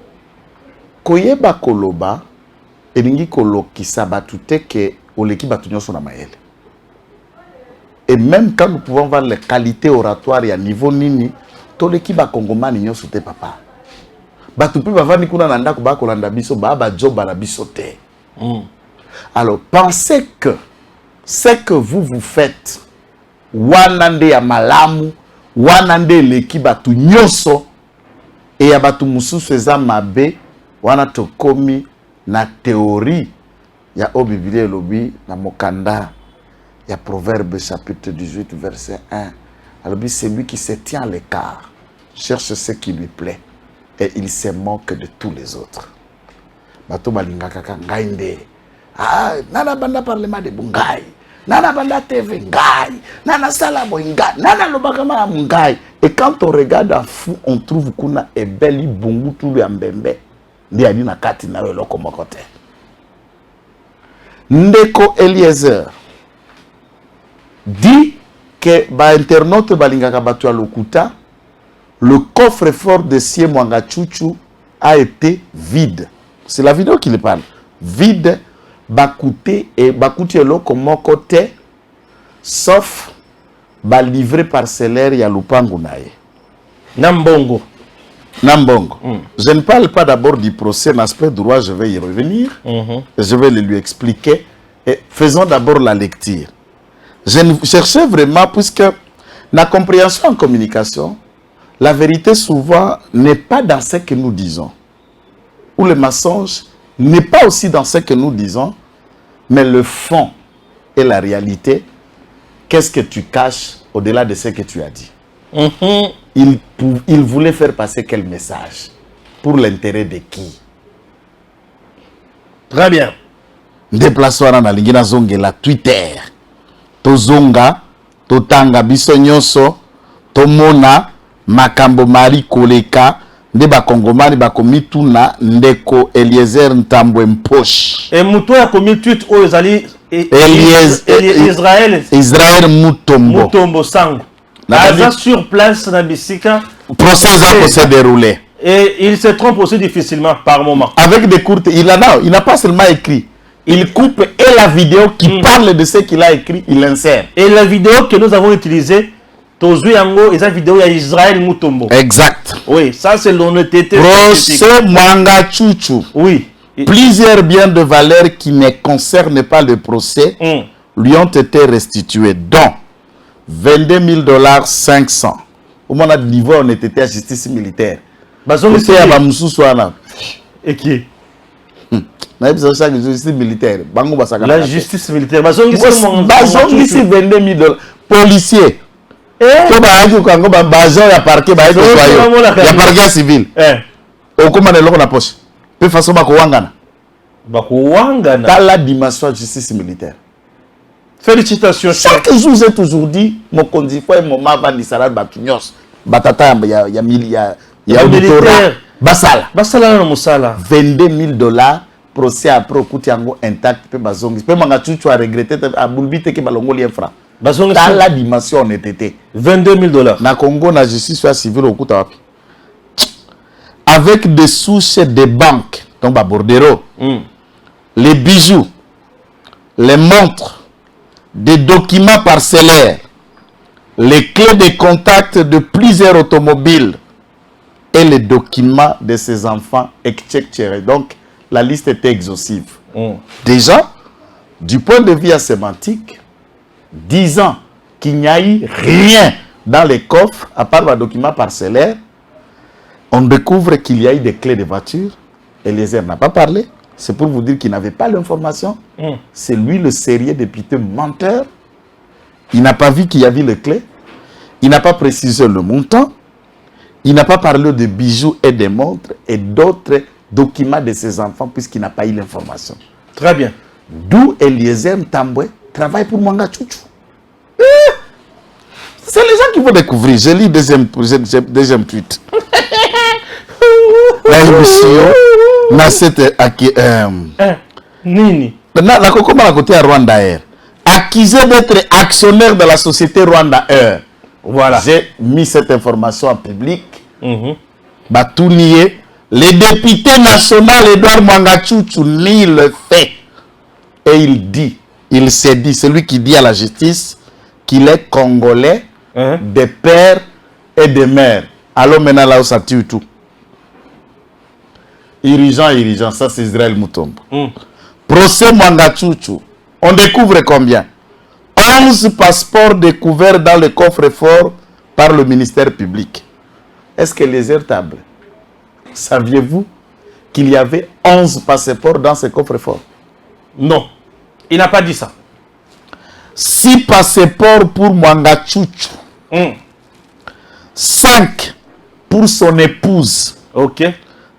koyeba koloba elingi kolokisa batu te ke oleki batu nyonso na mayele. Et même quand nous pouvons voir les qualités oratoires et à niveau nini, tous les qui ba Congomani nyonso te papa. Batu pe bavani kuna na ndako ba kolanda biso ba job na biso te. Alors pensez que ce que vous faites wanande ya malamu, wanande leki batu nyonso et ya batu mususu eza mabe wana tokomi na théorie ya o Biblia lobi na mokanda. Il y a Proverbe chapitre 18 verset 1. Alors c'est lui qui se tient à l'écart, cherche ce qui lui plaît et il se moque de tous les autres. Bato balinga kaka ngai nde. Ah, nana banda parlement de bungai. Nana banda TV ngai. Nana salabo ngai. Nana lobakama ngai. Et quand on regarde en fou, on trouve kuna ebeli bungu tulu ya mbembe. Ndi ali na kati na eloko mokote. Ndeko Eliezer dit que ba internaute balingaka batu ya lokuta le coffre-fort de Sie Mwanga Chuchu a été vide. C'est la vidéo qui le parle. Vide, Bakouté et Bakouté comme côté, sauf livré parcellaire ya Lupangu nae. Nambongo. Nambongo. Je ne parle pas d'abord du procès, l'aspect droit, je vais y revenir. Je vais le lui expliquer. Et faisons d'abord la lecture. Je cherchais vraiment, puisque la compréhension en communication, la vérité souvent n'est pas dans ce que nous disons. Ou le mensonge n'est pas aussi dans ce que nous disons, mais le fond et la réalité, qu'est-ce que tu caches au-delà de ce que tu as dit? Il voulait faire passer quel message? Pour l'intérêt de qui? Très bien. Déplaçons na lingina zonge la Twitter. To zonga, to tanga biso nyonso, to mona makambo mari koleka, nde ba kongomani ba komituna ndeko Eliezer Ntambwe Mposhi. Et muto ya komi tweet o ezali Israël Mutombo. Mutombo Sango. Aza sur place na bisika. Procès s'est déroulé. Et il se trompe aussi difficilement par moment. Avec des courtes, il n'a pas seulement écrit. Il coupe et la vidéo qui parle de ce qu'il a écrit, il insère. Et la vidéo que nous avons utilisée, Tozu Yango, et la vidéo à Israël Mutombo. Exact. Oui, ça c'est l'honnêteté. Procès Mwanga Chuchu. Oui. Plusieurs biens de valeur qui ne concernent pas le procès lui ont été restitués, dont $22 500. Au moment du niveau, on était à justice militaire. Et qui? La justice militaire. La justice militaire. Ici $22 000. Policier. Il y a parquet civil. Au comment est la poche? De façon dans la dimension de justice militaire. Félicitations. Chaque jour, j'ai toujours dit, mon condifo et mon mava ni salade batunyos. Batata, il y a militaire. Basala. Basala na musala. $22 000. Procès après au Koutiango intact. Pe bazongi. Pe manga chuchu a regretté. A boulbite ke balongo lien franc. Dans la dimension on était. $22 000. Na Congo, na justice civile au Koutawapi. Avec des souches des banques. Donc, Bordero. Les bijoux. Les montres. Des documents parcellaires. Les clés de contact de plusieurs automobiles. Et les documents de ses enfants, etc. Donc, la liste était exhaustive. Déjà, du point de vue sémantique, 10 ans qu'il n'y a eu rien dans les coffres, à part les documents parcellaires, on découvre qu'il y a eu des clés de voiture. Eliezer n'a pas parlé. C'est pour vous dire qu'il n'avait pas l'information. C'est lui le sérieux député menteur. Il n'a pas vu qu'il y avait les clés. Il n'a pas précisé le montant. Il n'a pas parlé de bijoux et de montres et d'autres documents de ses enfants puisqu'il n'a pas eu l'information. Très bien. D'où Eliezer Ntambwe travaille pour Mwanga Chuchu. C'est les gens qui vont découvrir. Je lis deuxième tweet. La émission, na cette Nini. La Kokoma à côté à Rwanda Air. Accusé d'être actionnaire de la société Rwanda Air. Voilà. J'ai mis cette information en public. Batounié. Le député national Edouard Mwanga Chuchu nie le fait. Et il s'est dit, celui qui dit à la justice qu'il est congolais, de père et de mère. Alors maintenant là où ça tue tout. Irrigeant, ça c'est Israël Mutombo. Procès Mwanga Chuchu. On découvre combien? 11 passeports découverts dans le coffre-fort par le ministère public. Est-ce que les tables? Saviez-vous qu'il y avait 11 passeports dans ce coffre-fort? Non. Il n'a pas dit ça. 6 passeports pour Mwanga Chuchu. 5 pour son épouse. Ok.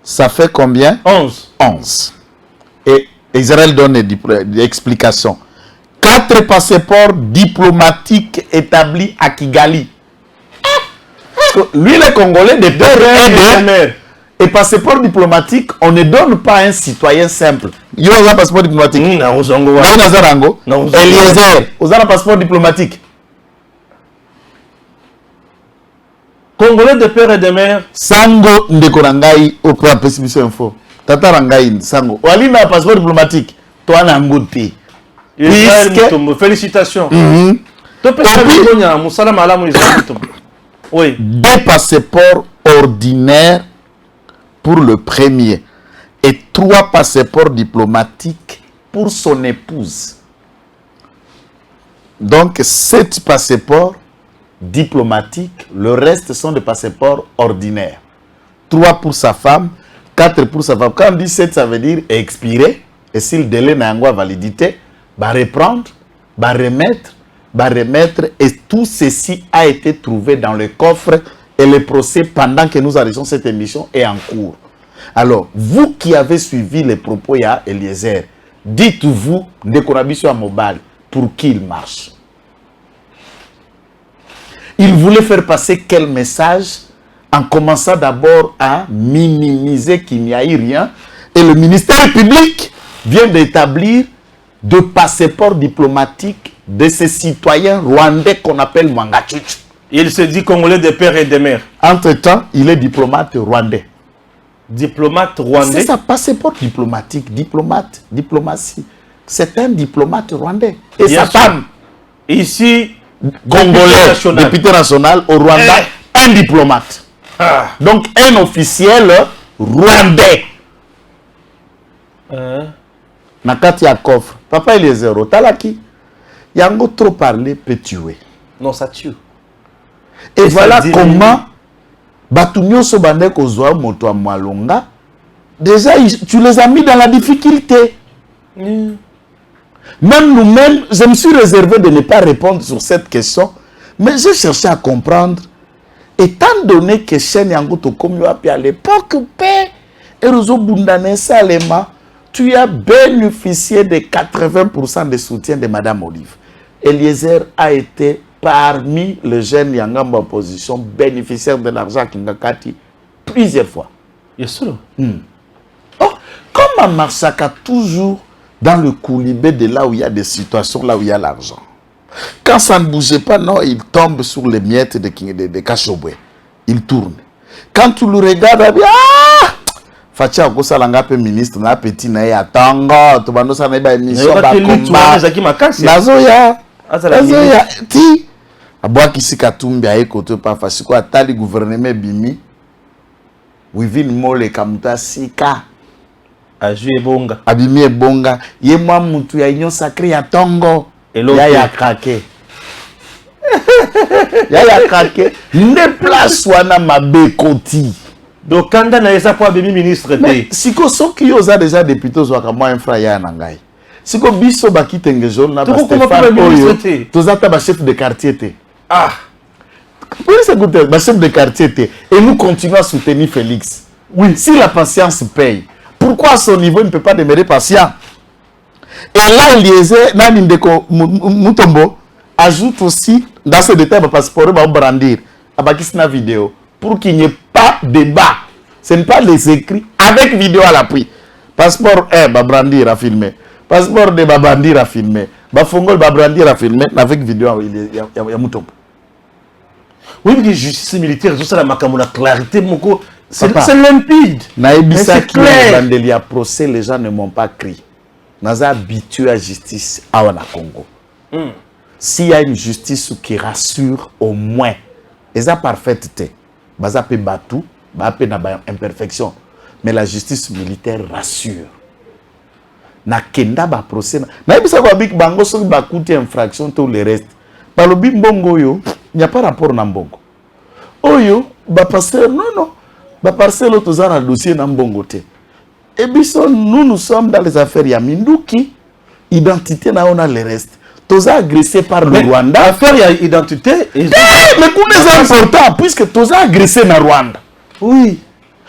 Ça fait combien? 11. 11. Et Israël donne des explications. 4 passeports diplomatiques établis à Kigali. Lui, le Congolais de père et de mère. Et passeport diplomatique, on ne donne pas à un citoyen simple. Il y a un passeport diplomatique. Eliezer, vous avez un passeport diplomatique. Congolais de père et de mère. Sango ndeko na ngai au point pessimisme info. Tata rangai sango. Wali na passeport diplomatique. Toi na ngote. Félicitations. Oui. 2 passeports ordinaires pour le premier et 3 passeports diplomatiques pour son épouse. Donc 7 passeports diplomatiques, le reste sont des passeports ordinaires. 3 pour sa femme, 4 pour sa femme. Quand on dit 7, ça veut dire expiré. Et si le délai n'a pas validité, va reprendre, va remettre, et tout ceci a été trouvé dans le coffre et le procès pendant que nous arrêtons cette émission est en cours. Alors, vous qui avez suivi les propos à Eliezer, dites-vous, Ndekonabiso à Mobile, pour qui il marche. Il voulait faire passer quel message en commençant d'abord à minimiser qu'il n'y a eu rien. Et le ministère public vient d'établir 2 passeports diplomatiques de ces citoyens rwandais qu'on appelle Mwangachuchu. Il se dit congolais de père et de mère. Entre-temps, il est diplomate rwandais. Diplomate rwandais. C'est ça, passeport diplomatique, diplomate, diplomatie. C'est un diplomate rwandais. Et bien sa sûr. femme, ici, congolais, député national au Rwanda, un diplomate. Ah. Donc un officiel rwandais. Nakati ya coffre. Papa il est zéro. Talaki. Yango trop parlé peut tuer. Non, ça tue. Et voilà ça comment Batumio Sobande Kozwa Moto Mwalonga. Déjà, tu les as mis dans la difficulté. Même nous-mêmes, je me suis réservé de ne pas répondre sur cette question. Mais j'ai cherché à comprendre. Étant donné que Chen Yango Tokomyo à l'époque, tu as bénéficié de 80% des soutiens de Madame Olive. Eliezer a été parmi les jeunes Yangamba opposition bénéficiaires de l'argent Kingakati plusieurs fois. Bien sûr. Oh, comme Marsaka toujours dans le coulibé de là où il y a des situations, là où il y a l'argent. Quand ça ne bougeait pas, non, il tombe sur les miettes de Kachobwe. Il tourne. Quand tu le regardes, ah! Fatia Kosalanga pe ministre na petit na ya tango, to bando sa na ba émission ba combat. Nazoya. Nazoya ti. Abwa kisika tumbi aye kote pa fasiko atali gouvernement bimi. Within mole kamuta sika. Aju ebonga. Abimi ebonga. Ye mwa mutu ya union sacrée ya tongo. Ya ya krake. Ya ya krake. Ne place wana mabe koti. Donc, quand on a pas de ministre, mais si vous avez déjà député, vous avez un frère nangai. Si vous avez un chef de quartier. Ah, chef de quartier. Et nous continuons à soutenir Félix. Oui, si la patience paye, pourquoi à son niveau il ne peut pas demeurer patient? Et là, Eliezer, Mutombo ajoute aussi dans ce détail le passeport, il va brandir une vidéo pour qu'il n'y ait pas de débat. Ce n'est pas les écrits avec vidéo à l'appui. Passeport 1, brandir à filmer. Passeport 2, brandir à filmer. Bafongol, brandir à filmer avec vidéo, il y a Mutombo. Oui, mais justice militaire, tout ça, la clarité, c'est limpide. C'est clair. Dans le procès, les gens ne m'ont pas crié. Nous sommes habitués à la justice à Congo. S'il y a une justice qui rassure au moins, et ça parfaite, ça peut battre, ça peut avoir imperfection, mais la justice militaire rassure. Na kenda ba procès, na bisa kwa big bango so ba coûter infraction tout le reste. Ba lobi mbongo yo, il n'y a pas rapport na mbongo. Oyo ba passer non, ba parcelle to za na dossier na mbongo te. Et biso nous sommes dans les affaires ya Minduki, identité na on a le reste. Toza agressé par le Rwanda. Affaire ya identité. Mais c'est important puisque Toza agressé na Rwanda. Oui.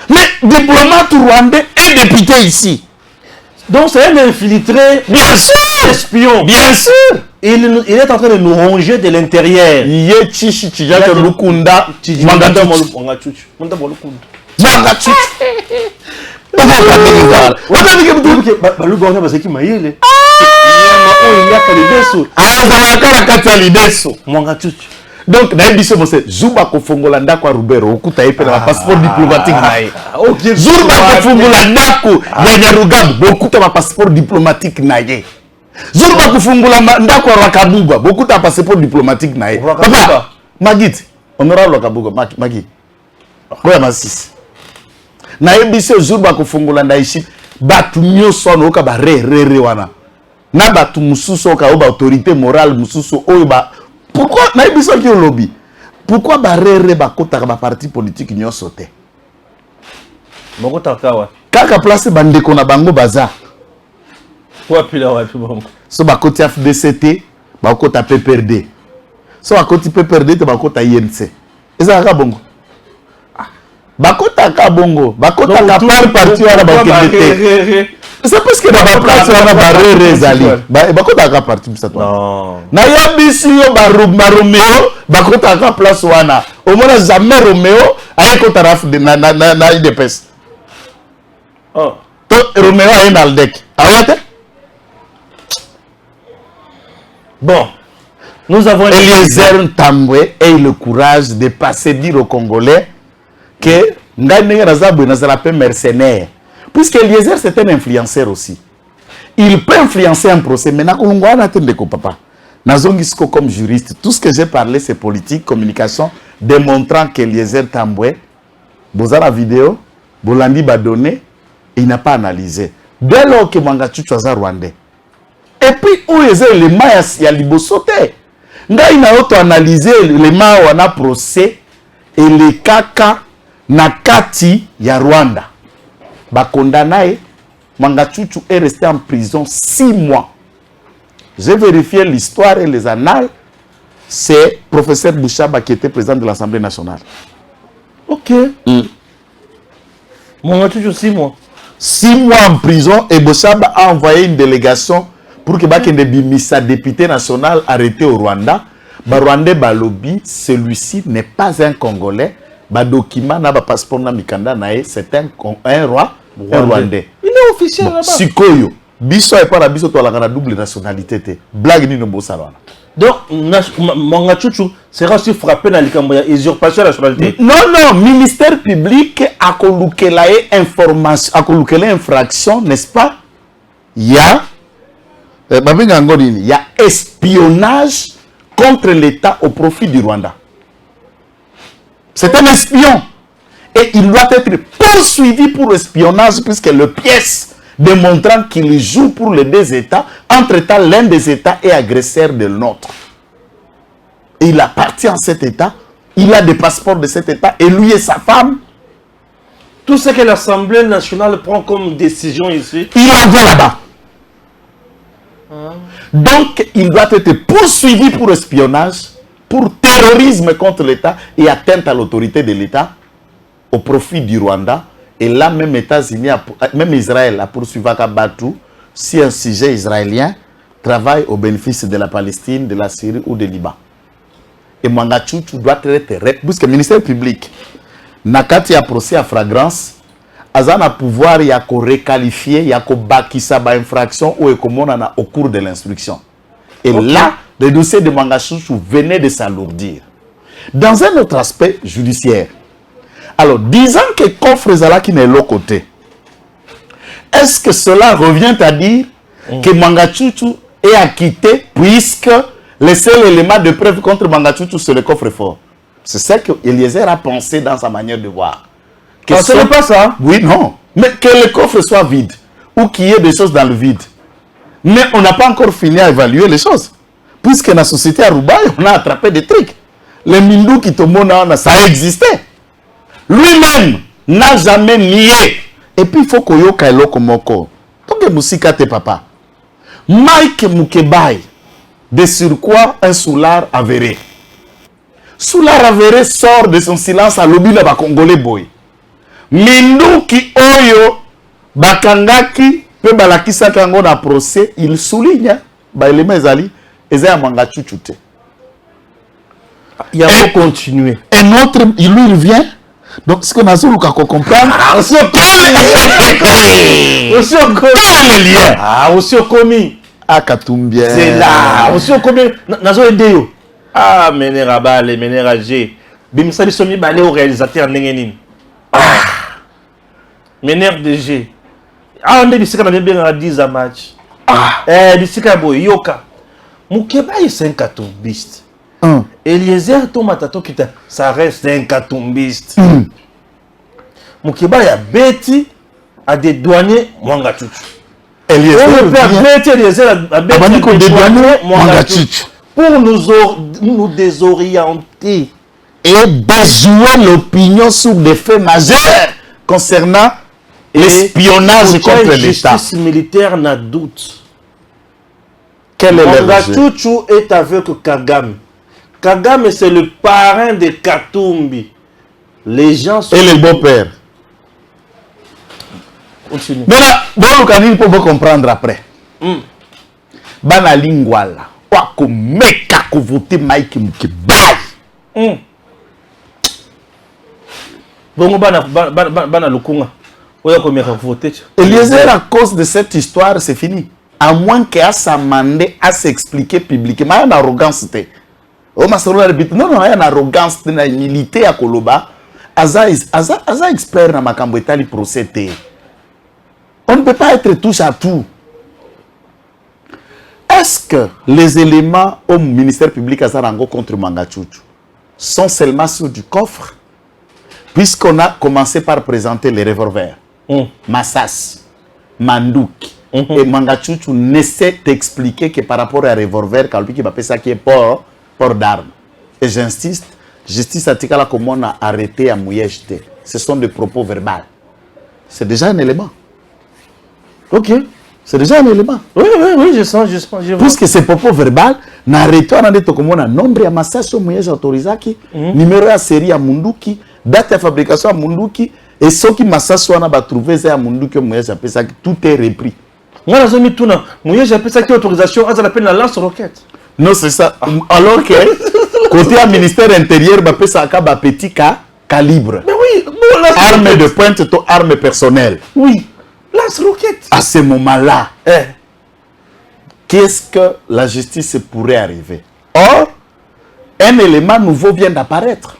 Mais diplomate rwandais et député ici. Donc c'est un infiltré. Bien sûr. Espion. Bien sûr. Il est en train de nous ronger de l'intérieur. Ye chichi chijaka lukunda. Mangachuchu. Mangachuchu. Donc nayebiso mose Zuba kofongola ndako ya Rubero okuta yepe na passeport diplomatique naye. Zuba kofongola ndako ya Nyarugabu bokuta ba passeport diplomatique naye. Zuba kofongola ndako ya Rwakabuga bokuta passeport diplomatique naye. Papa Magiti honorable Rwakabuga Magiti. Koya masisi. Nayebiso Zuba kofongola ndaishi batu nyoso noka ba re wana. Na batu mususu ka ba autorité morale mususu oyo ba. Pourquoi nayebiso ki lobby? Pourquoi barere bakota ba parti politique nyoso te? Moko takawa. Kaka place bandeko na bango baza. Wapi bongo. So bakoti FDCT, bakota PPRD. So bakoti PPRD te bakota INC. Eza ka bongo. Bakota ka bongo, bakota ka parti wana bakende. C'est parce que dans la place wana barere ezali. Bakota ka parti bisa toi. Non. Na yabisi yo Romeo bakota ka place wana. Au moins jamais Romeo ayekota raf de na IDPS. Oh. To Romeo a un aldec. Arrête. Bon. Nous avons Eliezer Ntambwe ait le courage de passer dire aux Congolais que Ngane Razabou n'a pas mercenaire. Puisque Eliezer c'est un influenceur aussi. Il peut influencer un procès. Mais n'a papa. Nazongisko comme juriste. Tout ce que j'ai parlé c'est politique, communication, démontrant qu'Eliezer Ntambwe, boza la vidéo, Bolandi ba donné, il n'a pas analysé. Dès lors que Mangachuchu a rwandais. Et puis où est les mailles ya libosote? Nda ina auto-analyser les mailles wana procès et les kaka na kati ya Rwanda. Ba condamné Mangachuchu est resté en prison 6 mois. J'ai vérifié l'histoire et les annales. C'est professeur Bouchaba qui était président de l'Assemblée nationale. OK. Mangachuchu 6 mois. 6 mois en prison et Bouchaba a envoyé une délégation pour que Bakende Bimisa, député national arrêté au Rwanda. Rwandais Balobi, celui-ci n'est pas un Congolais. Document na passeport na mikanda nae, c'est un roi, un Rwandais. Il est officiel là-bas. Sikoyo, biso et pas la biso to la double nationalité te. Blague ni no bosalana. Donc Mangachuchu sera aussi frappé dans l'Ikamboya usurpation de la nationalité. Non, ministère public a coloqué la information, a coloqué l'infraction, n'est-ce pas? Il y a espionnage contre l'État au profit du Rwanda. C'est un espion. Et il doit être poursuivi pour espionnage puisque le pièce démontrant qu'il joue pour les deux États, entre-temps l'un des États est agresseur de l'autre. Et il appartient à cet État, il a des passeports de cet État, et lui et sa femme. Tout ce que l'Assemblée nationale prend comme décision ici, il envoie là-bas. Donc, il doit être poursuivi pour espionnage, pour terrorisme contre l'État et atteinte à l'autorité de l'État au profit du Rwanda. Et là, même États-Unis, même Israël a poursuivi Kabatou si un sujet israélien travaille au bénéfice de la Palestine, de la Syrie ou de Liban. Et Mangachuchu doit être, puisque le ministère public n'a qu'à y procès à flagrance, Azana pouvoir y a requalifier, y a bakisa ba infraction ou ekomona au cours de l'instruction. Et là, le dossier de Mangachuchu venait de s'alourdir. Dans un autre aspect judiciaire, alors disant que coffre Zala qui n'est l'autre côté, est-ce que cela revient à dire que Mangachuchu est acquitté puisque le seul élément de preuve contre Mangachuchu c'est le coffre-fort? C'est ça que Eliezer a pensé dans sa manière de voir. Ce n'est pas ça. Oui, non. Mais que le coffre soit vide ou qu'il y ait des choses dans le vide. Mais on n'a pas encore fini à évaluer les choses. Puisque dans la société à Roubaix, on a attrapé des trucs. Les Mindou qui tombent, ça existait. Lui-même n'a jamais nié. Et puis il faut qu'on y ait un moko. Donc musika te papa. Mike Mukebai, de surcroît un soulard avéré. Soulard avéré sort de son silence à l'objet de Congolais boy. Mindou qui oyo bakangaki pe balakisa kango na procès, il souligne ba élément ezali eza Mangachuchu te. Il faut continuer. Un autre il vient. Donc ce qu'on a sur le comprendre, aussi le lien. Aussi commis. Ah Katumbia. C'est là. Aussi commis nazo edeyo. Ah, mener à balle, mener à G. Bimsa bisomi balé au réalisateur Nengenin. Ah, mener de G. Ah, on est ici quand on est bien à 10 à match. Ah, ici quand on yoka. Moukeba est un catombiste. Eliezer Tomatato qui ça reste un catombiste. Moukeba ya beti à des douaniers Mwanga Chuchu. Eliezer a beti Mwanga Chuchu. Pour nous désorienter et déjouer l'opinion sur des faits majeurs concernant l'espionnage contre l'État. La justice militaire n'a doute. Quel est le Mwanga Chuchu est avec Kagame. Kagame, c'est le parrain de Katumbi. Les gens sont... Et le beau-père. Continue. Mais là, bon, pour vous comprendre après. Bana lingwala. Wako meka kuvuti Mike Mukibai. Bon, bana lukunga. Oya ko meka kuvuti. Eliezer, à cause de cette histoire, c'est fini. À moins qu'il a s'amender à s'expliquer publiquement. Il y a une arrogance. Non, non, il y a une arrogance, une humilité à Koloba. Aza expert dans ma cambouetali procédé. On ne peut pas être touche à tout. Est-ce que les éléments au ministère public à Zarango contre Mwanga Chuchu sont seulement sur du coffre? Puisqu'on a commencé par présenter les revolvers, Massas, Mandouk, et Mwanga Chuchu n'essaie d'expliquer que par rapport à revolver, Kalpi qui va ça qui est port d'armes. Et j'insiste, justice Atikala comme on a arrêté à Mouyejte. Ce sont des propos verbaux. C'est déjà un élément. Ok. C'est déjà un élément. Oui, je sens. Puisque ces propos verbaux, n'arrêtons pas de comme on a nombre à massage au Mouyej autorisaki, numéro à série à Munduki, date de fabrication à Munduki, et ceux qui massage soit à trouver à Munduki au Mouyej appelle ça tout est repris. Moi, je mis tout là. Mouyej appelle ça qui autorisation, ça l'appelle la lance-roquette. Non, c'est ça. Alors que, côté du ministère intérieur, bah, ça a petit calibre. Mais oui, arme de pointe, arme personnelle. Oui, lance-roquette. À ce moment-là, qu'est-ce que la justice pourrait arriver? Or, un élément nouveau vient d'apparaître.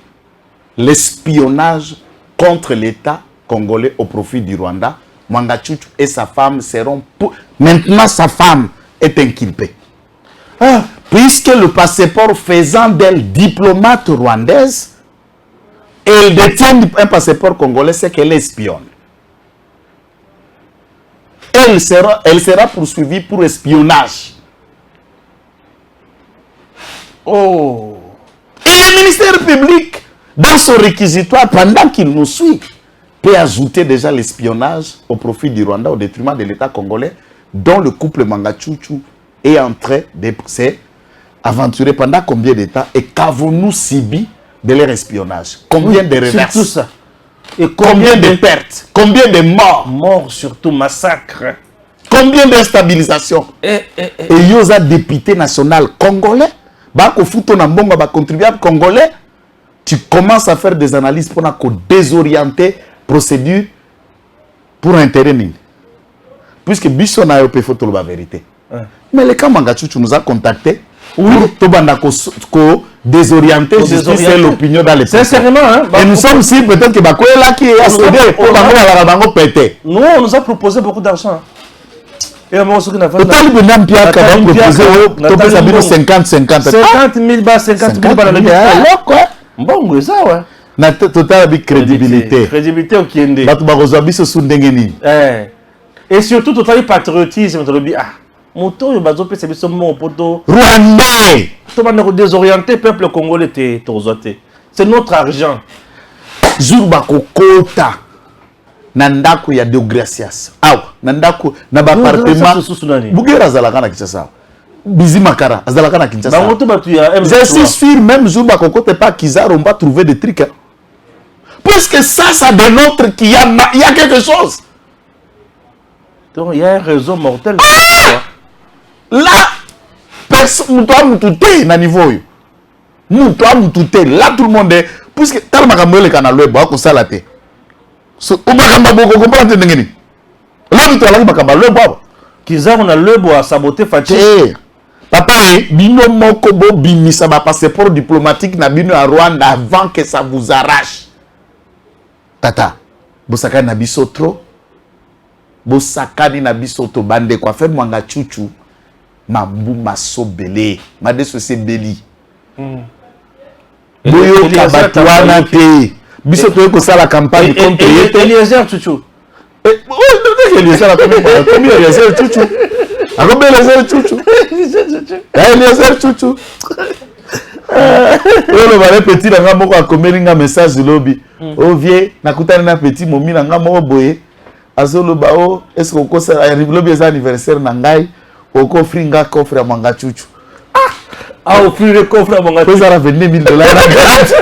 L'espionnage contre l'État congolais au profit du Rwanda. Mwanga Chuchu et sa femme seront... Maintenant, sa femme est inculpée. Puisque le passeport faisant d'elle diplomate rwandaise, elle détient un passeport congolais, c'est qu'elle espionne. Elle sera poursuivie pour espionnage. Oh! Et le ministère public, dans son réquisitoire, pendant qu'il nous suit, peut ajouter déjà l'espionnage au profit du Rwanda, au détriment de l'État congolais, dont le couple Mwanga Chuchu est en train de s'aventurer pendant combien de temps et qu'avons-nous subi de leur espionnage? Combien de reverses? Tout ça. Et combien de pertes? Combien de morts? Morts, surtout massacres. Combien d'instabilisations? Et Yosa, député national congolais, contribuable congolais, tu commences à faire des analyses pour désorienter procédure pour intérêt. Puisque Bisson a eu la vérité. Mais le cas Mwanga Chuchu nous a contacté pour désorienter justice et l'opinion dans les pays. Sincèrement, hein, et nous sommes si peut-être que Bakoé là qui est assuré pour Bango pété. Nous, on nous a proposé beaucoup d'argent. Et moi, ce qu'on a fait. Total Benam Pia qui a proposé 50 000 bas, 50 000 bas dans le quoi. Bon, c'est ça, ouais. Na total avec crédibilité. Crédibilité au Kiende. Batu Barozabi se sont dengeni. Et surtout, total patriotisme. Moto, il va se faire ce mot poto. Rwandais! Tout le monde désorienté, peuple congolais, c'est notre argent. Zurba Kokota. Nandaku ya Deogracias. Awa, Nandaku, Naba appartement. Bougera Zalaka na Kinshasa. Bizi Makara, Zalaka na Kinshasa. Je suis sûr, même Zurba Kokota pas Kizar, on va trouver des trucs. Puisque ça démontre qu'il y a quelque chose. Donc il y a un réseau mortel. Là, personne ne na niveau. Là, tout le monde est. Puisque tel makamwele kana lwebo ako salate. So obakamba boko comprendre ngeni. Là, tu as la makamba lwebo. Kizar on a lwebo à saboter Fachi. Papa boye bino moko bo bimisa ba passeport diplomatique na bino à Rwanda avant que ça vous arrache. Tata, bosakani na biso trop. Bosakani na biso to bande kwa fait mwanga chuchu mabu masobele madeso se beli. Boyo kabatuana te. Biso to ko sala campagne contre Eliezer Chuchu. Eliezer la combien Eliezer Chuchu. Ako Eliezer Chuchu. Eliezer Chuchu. Le balé petit na moko akomeli nga message lobby. O vie nakutana na petit momi na nga moko boye. Azolo ba o est-ce que ko sala lobby est anniversaire na ngai oko fringa coffre manga Chuchu. Ah offrir le coffre à manga Chuchu. Ça a $22 000 na gratuit.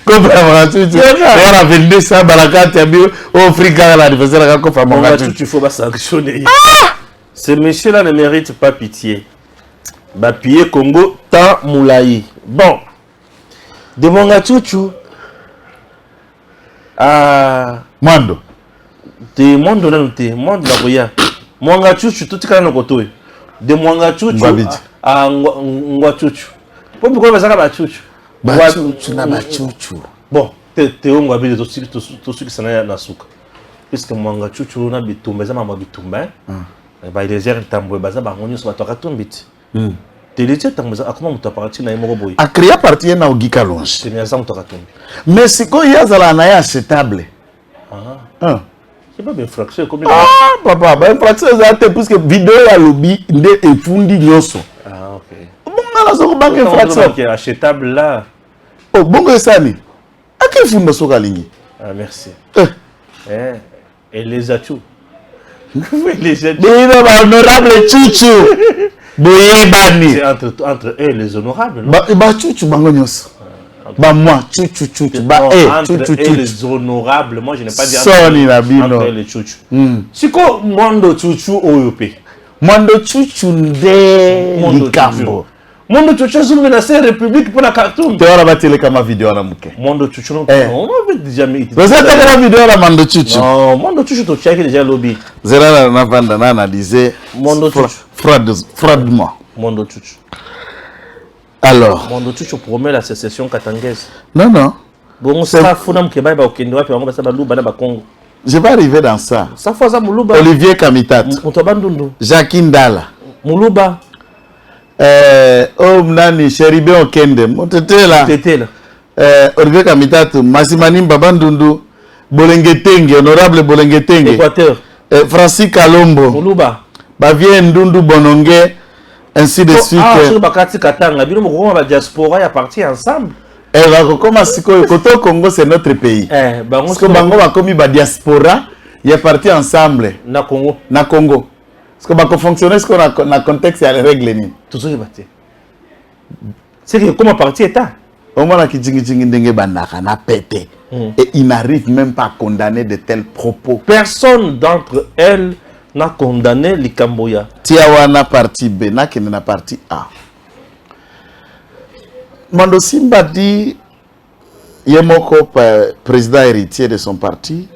Coffre à manga Chuchu. On a vendu ça balakati ya bio offrir à l'anniversaire na coffre à manga Chuchu. Il faut pas sanctionner. Ce monsieur là ne mérite pas pitié. Bapie Congo tant moulaï. Bon. De manga Chuchu. Mwando. De Mwando na nte. Mwando na koya. Mwanga Chuchu tout kana na kotoe. De Mwanga Chuchu ngwa Chuchu. Pourquoi bazaka ba Chuchu? Ba Chuchu na ba Chuchu. Bon, te ngwa bide to suki sana na suka. Puisque Mwanga Chuchu na bitumba za mama bitumba. Ba Eliezer Tambwe baza ba ngonyo so batoka tombiti. Eliezer Tambwe akoma mutu aparti na yemo boy. A créé partie na Ogika Longe. C'est bien ça mutoka tombi. Mais siko yazala na ya acceptable. C'est pas bien fracture comme papa, ba infraction za te puisque vidéo ya lobby nde efundi nyoso. OK. Bonga la soko banque infraction. Qui est achetable là. Oh, bongo esani. Ake fundo soka lingi. Ah merci. Et les achou. Les achou. Bino ba honorable Chuchu. Boyebani. C'est entre eux les honorables, non? Ba Chuchu bango nyoso. Ba moi Chuchu. Ba Chuchu. Les honorables, moi je n'ai pas dit Soni na bino. entre les Chuchu. Siko Mwando Chuchu oyope. Mwando Chuchu nde likambo. Mwando Chuchu zungu na se république pour la cartoon. Te wala batele kama vidéo na muke. Mwando Chuchu non. On avait déjà mis. Vous êtes kama vidéo na Mwando Chuchu. Non, Mwando Chuchu to check déjà lobby. Zera na vanda na analyser Mwando Chuchu. Froidement. Mwando Chuchu. Alors, Mwando Chuchu promet la sécession katangaise. Non. Bon, ça funa mkeba ba okende wapi bango basa ba luba na ba Congo. Je vais arriver dans ça. Ça faut ça muluba. Olivier Kamitat. Mutobandundu. Jacques Ndala. Muluba. Nani Cheribe Okende. Motetela. Tetela. Olivier Kamitat. Masimani Babandundu. Bolengetenge. Honorable Bolengetenge. Équateur. Francis Kalombo. Muluba. Bavie Ndundu Bononge. Ainsi de suite. Sur Bakati Katanga. Bino moko ba diaspora ya parti ensemble. Comment sikoyo koto Congo c'est notre pays. Parce que bango ba komi ba diaspora ya parti ensemble na Congo. Parce que ba ko fonctionner ce qu'on a na contexte ya les règles ni. Tout ça baté. C'est que comment parti état. Au moins la kijingi ndenge bandaka na pété. Et il n'arrive même pas à condamner de tels propos. Personne d'entre elles n'a condamné Likamboya. Tiawana parti B na kene na parti A. Mwando Simba dit Yemoko, président héritier de son parti,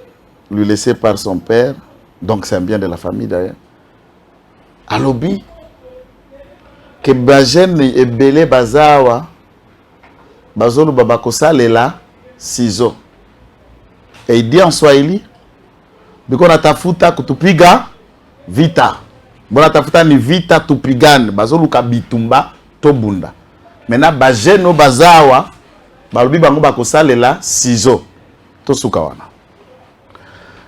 lui laissé par son père, donc c'est un bien de la famille d'ailleurs. À lobby, que Bajen et Belé Bazawa, Bazolo Babakosa Lela, ciseaux. Et il dit en Swahili, Biko na tafuta kutupiga vita. Bona tafuta ni vita tupigane, Bazolo kabitumba tobunda. Maintenant, Bajeno Bazawa, Balobi Bango Bakosalela, ciseaux. Tosuka wana.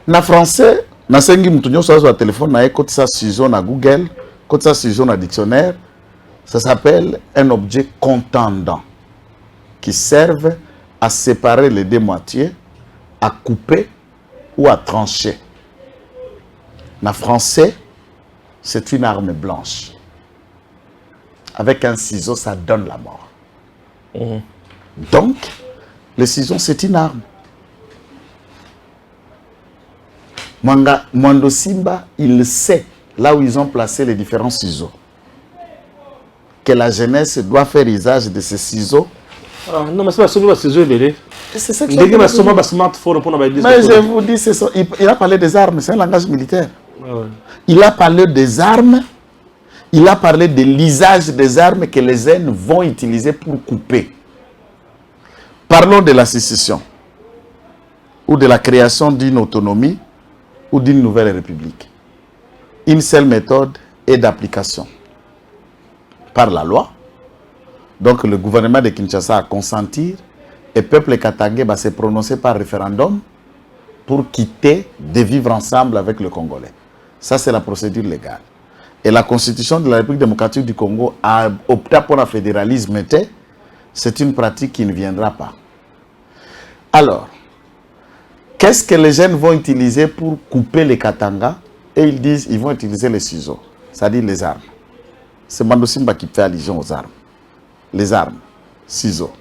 Na français, na sengi mutunyo sur téléphone, na écoute ça ciseaux na Google, écoute ça ciseaux na dictionnaire. Ça s'appelle un objet contendant qui servent à séparer les deux moitiés, à couper ou à trancher. Na français, c'est une arme blanche. Avec un ciseau, ça donne la mort. Donc, le ciseau, c'est une arme. Mwando Simba, il sait là où ils ont placé les différents ciseaux. Que la jeunesse doit faire usage de ces ciseaux Non, mais c'est pas celui qui va C'est ça que je mais je vous dis, il a parlé des armes, c'est un langage militaire. Il a parlé des armes, il a parlé de l'usage des armes que les jeunes vont utiliser pour couper. Parlons de la sécession, ou de la création d'une autonomie, ou d'une nouvelle république. Une seule méthode est d'application. Par la loi. Donc le gouvernement de Kinshasa a consenti et le peuple katangais va se prononcer par référendum pour quitter, de vivre ensemble avec le Congolais. Ça, c'est la procédure légale. Et la constitution de la République démocratique du Congo a opté pour le fédéralisme. C'est une pratique qui ne viendra pas. Alors, qu'est-ce que les jeunes vont utiliser pour couper les Katanga? Et ils disent qu'ils vont utiliser les ciseaux, c'est-à-dire les armes. C'est Mando Simba qui fait allusion aux armes. Les armes, ciseaux.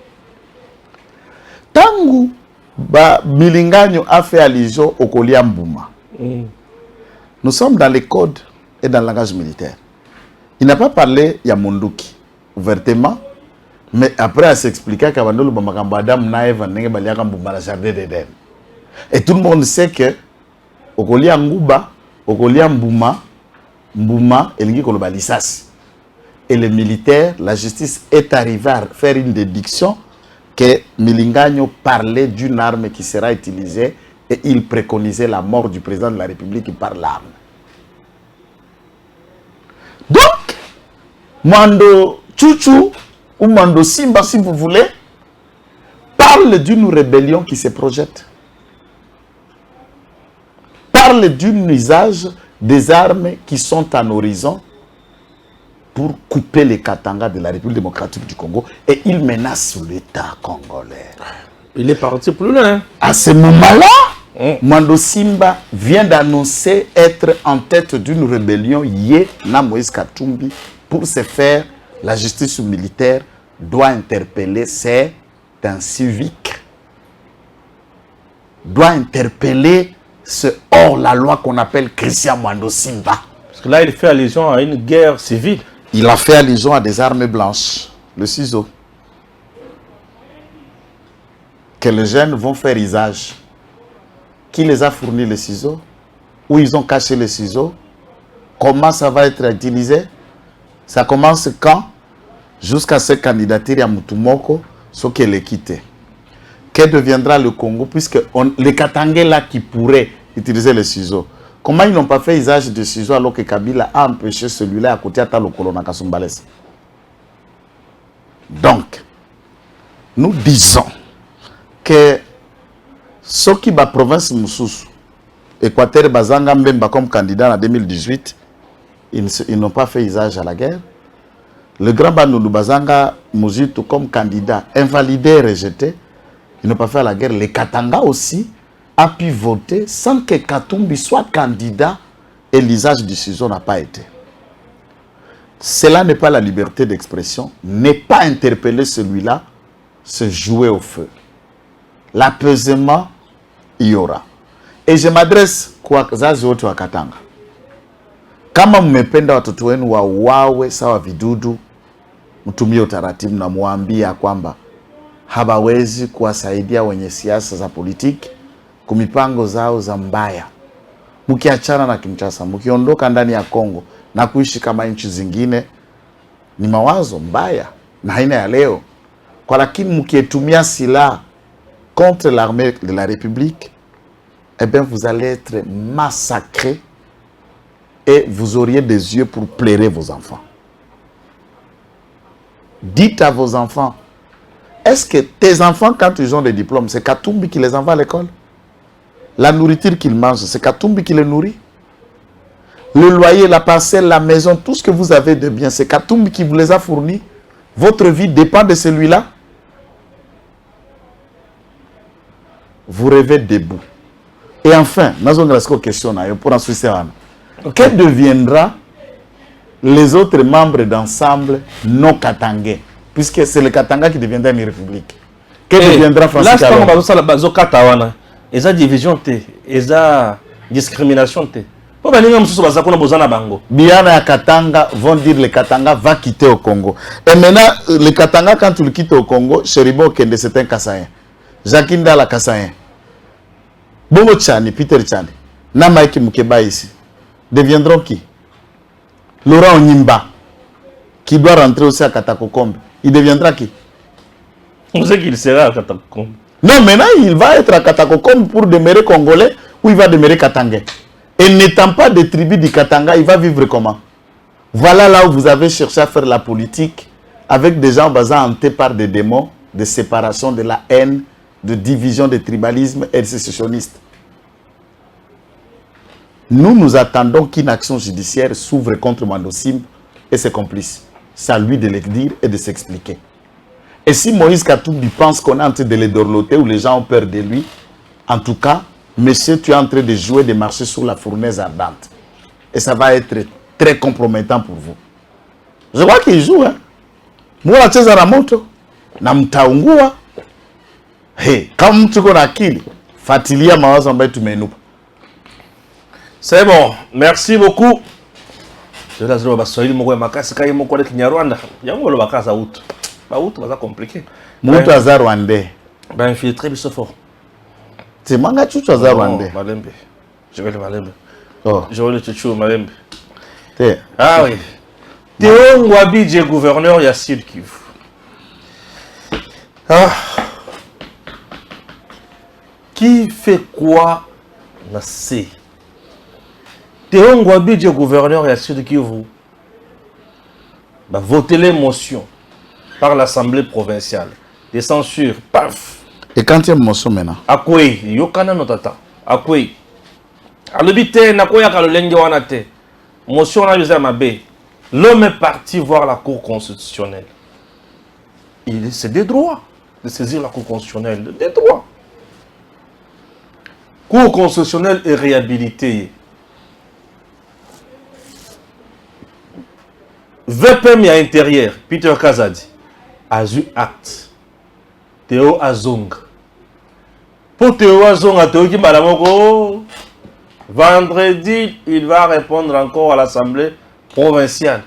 Tangu Milinganyo a fait allusion au Kolia Mbouma. Nous sommes dans les codes et dans le langage militaire. Il n'a pas parlé Yamonduki ouvertement, mais après il s'expliquait qu'il y a un jardin d'Éden. Et tout le monde sait que au Kolia Ngouba, au Kolia Mbouma, Mbouma et et les militaires, la justice est arrivée à faire une déduction que Milinganyo parlait d'une arme qui sera utilisée et il préconisait la mort du président de la République par l'arme. Donc, Mando Tchouchou ou Mando Simba, si vous voulez, parle d'une rébellion qui se projette. Parle d'un usage des armes qui sont en horizon pour couper les Katanga de la République démocratique du Congo et il menace l'État congolais. Il est parti plus loin. À ce moment-là, Mando Simba vient d'annoncer être en tête d'une rébellion Yé na Moïse Katumbi. Pour ce faire, la justice militaire doit interpeller, c'est un civique. Doit interpeller ce hors-la-loi qu'on appelle Christian Mando Simba. Parce que là, il fait allusion à une guerre civile. Il a fait allusion à des armes blanches, le ciseau. Que les jeunes vont faire usage. Qui les a fourni les ciseaux? Où ils ont caché les ciseaux? Comment ça va être utilisé? Ça commence quand? Jusqu'à cette candidature à Mutumoko, ce qu'elle est quittée. Que deviendra le Congo? Puisque les Katangais là qui pourraient utiliser les ciseaux. Comment ils n'ont pas fait usage de ciseaux alors que Kabila a empêché celui-là à côté de Talokolo na Kasumbalès? Donc, nous disons que ce qui va province Moussous, Équateur Bazanga Mbemba comme candidat en 2018, ils n'ont pas fait usage à la guerre. Le grand Banoulou Bazanga Mouzitou comme candidat, invalidé et rejeté, ils n'ont pas fait la guerre. Les Katanga aussi a pu voter sans que Katumbi soit candidat et l'usage du ciseau n'a pas été. Cela n'est pas la liberté d'expression, n'est pas interpeller celui-là, se jouer au feu. L'apaisement, il y aura. Et je m'adresse kwa zazi wote wa Katanga. Kama mmependa watoto wenu wawe sawa vidudu, mtumie utaratibu na muambia kwamba hawawezi kuwasaidia wenye siasa za politiki kumipango zao za mbaya. Mkiachana na Kinshasa, mkiondoka ndani ya Kongo na kuishi kama nchi zingine, ni mawazo mbaya na haina ya leo. Kwa lakini mkietumia silaha contre l'armée de la République, eh bien vous allez être massacrés et vous auriez des yeux pour pleurer vos enfants. Dites à vos enfants, est-ce que tes enfants, quand ils ont des diplômes, c'est Katumbi qui les envoie à l'école? La nourriture qu'ils mangent, c'est Katumbi qui les nourrit? Le loyer, la parcelle, la maison, tout ce que vous avez de bien, c'est Katumbi qui vous les a fournis? Votre vie dépend de celui-là? Vous rêvez debout. Et enfin, nous avons une question pour en Suisse. Que deviendra les autres membres d'ensemble non katangais? Puisque c'est le Katanga qui deviendra une république. Que deviendra Francis Kalongo? Là, il y a division, il y a discrimination. Biana et Katanga vont dire le Katanga va quitter au Congo. Et maintenant, le Katanga, quand tu le quittes au Congo, Cheribo Kende, c'est un Kassayen. Jakinda la Kassayen. Bobo Tchani, Peter Tchani, Namaiki Mukeba ici, deviendront qui? Laurent Onimba, qui doit rentrer aussi à Katakokombe, il deviendra qui? On sait qu'il sera à Katakokombe. Non, maintenant, il va être à Katakokombe pour demeurer congolais ou il va demeurer katangais. Et n'étant pas des tribus du Katanga, il va vivre comment? Voilà là où vous avez cherché à faire la politique avec des gens basés hantés par des démons de séparation, de la haine, de division, de tribalisme et de sécessionnistes. Nous attendons qu'une action judiciaire s'ouvre contre Mandosim et ses complices. C'est à lui de le dire et de s'expliquer. Et si Moïse Katoubi pense qu'on est en train de les dorloter ou les gens ont peur de lui, en tout cas, monsieur, tu es en train de jouer, de marcher sur la fournaise ardente. Et ça va être très compromettant pour vous. Je vois qu'il joue, hein. Moi, tu es à la moto. Namtaungua. Hey, comme tu connais akili, Fatilia mawazo ambaye tumenupa. C'est bon, merci beaucoup. Je vais vous dire que makasi kai moko le Kinyarwanda. Yango lo bakaza out. Ba out va compliqué. Mutu aza Rwandais. Ba infiltré biso fort. C'est manga chuchu aza Rwandais. Malembe. Je vais le Malembe. Oh. Je vais le chuchu Malembe. Te. Ah oui. Théo Ngwabidje gouverneur ya Sud Kivu. Ah. Qui fait quoi na C? Théo Ngwabidje gouverneur ya Sud Kivu va voter les motions par l'Assemblée provinciale. Des censures, paf. Et quand il y a une motion maintenant? Akwe, yokana notata. Akwe. Alobite nakoya kalolenge wanate. Motion na bizama B. L'homme est parti voir la Cour constitutionnelle. C'est des droits de saisir la Cour constitutionnelle. Des droits. Cour constitutionnelle est réhabilitée. VPM à intérieur, Peter Kazadi, a eu acte. Théo Azong. Pour Théo Azong, à Théo Kimalamoko, vendredi, il va répondre encore à l'Assemblée provinciale.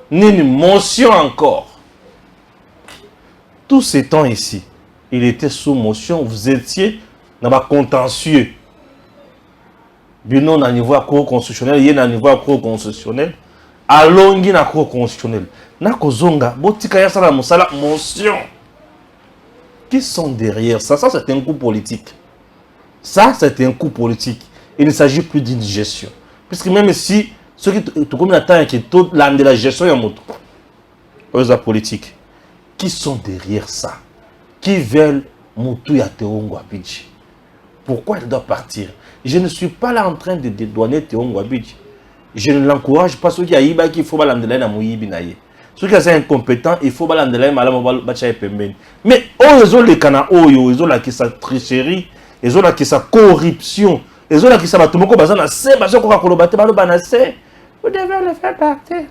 Ni une motion encore. Tous ces temps ici, il était sous motion. Vous étiez dans ma contentieux. Bino na niveau à cour constitutionnelle, il y a niveau à cour constitutionnelle. Alongi na cour constitutionnelle. Na kozonga, botika ya sala musala motion. Qui sont derrière ça? Ça c'est un coup politique. Ça c'est un coup politique. Il ne s'agit plus d'une gestion. Puisque même si ceux qui te comme attendent qui tout l'âme de la gestion est moto. Eux politique. Qui sont derrière ça? Qui veulent Moutou ya Théo Ngwabidje? Pourquoi il doit partir? Je ne suis pas là en train de dédouaner Théo Ngwabidje. Je ne l'encourage pas. Ceux qui a iba qu'il faut balandeler na mouyibi na ye. Ceux qui sont incompétents, il faut balandeler malamo bacha pembeni. Mais ils ont les cana oyo, ils ont la qui sa tricherie, ils ont la qui sa corruption, ils ont la qui sa batumoko bazana se bazo ko kolobate balo banase. Vous devez le faire partir.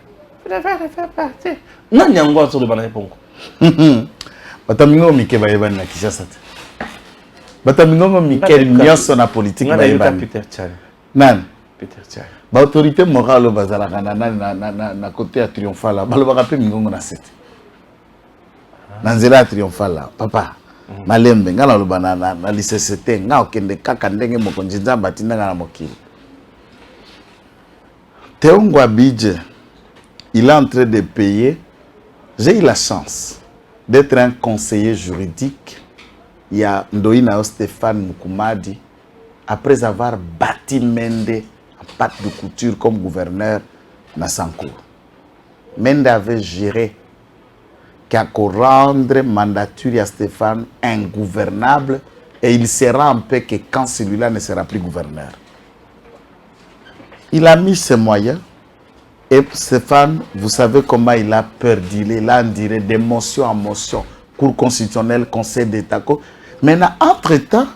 Vous devez le faire partir. Non nyango sur le banane pongo. Batamingo mike bayeba na Kinshasa. Batamingo mike nyonso na politique bayeba. Peter Tchani. Nan Peter Tchani. Ba autorité morale bazala na côté à triomphal là. Balo ba pe mingongo na 7. Na nzela triomphal là. Papa. Malembe ngala lo banana na lisesete nga okende kaka ndenge mokonzi nzamba tinanga na mokili. Théo Ngwabidje, il est en train de payer. J'ai eu la chance d'être un conseiller juridique. Il y a Ndoina Stéphane Mukumadi, après avoir bâti Mende en pâte de couture comme gouverneur dans Sankour. Mende avait géré qu'à rendre mandature à Stéphane ingouvernable et il sera en paix que quand celui-là ne sera plus gouverneur. Il a mis ses moyens et Stéphane, vous savez comment il a perdu, il a diré de motion en motion, Cour constitutionnelle, Conseil d'État. Maintenant, entre-temps,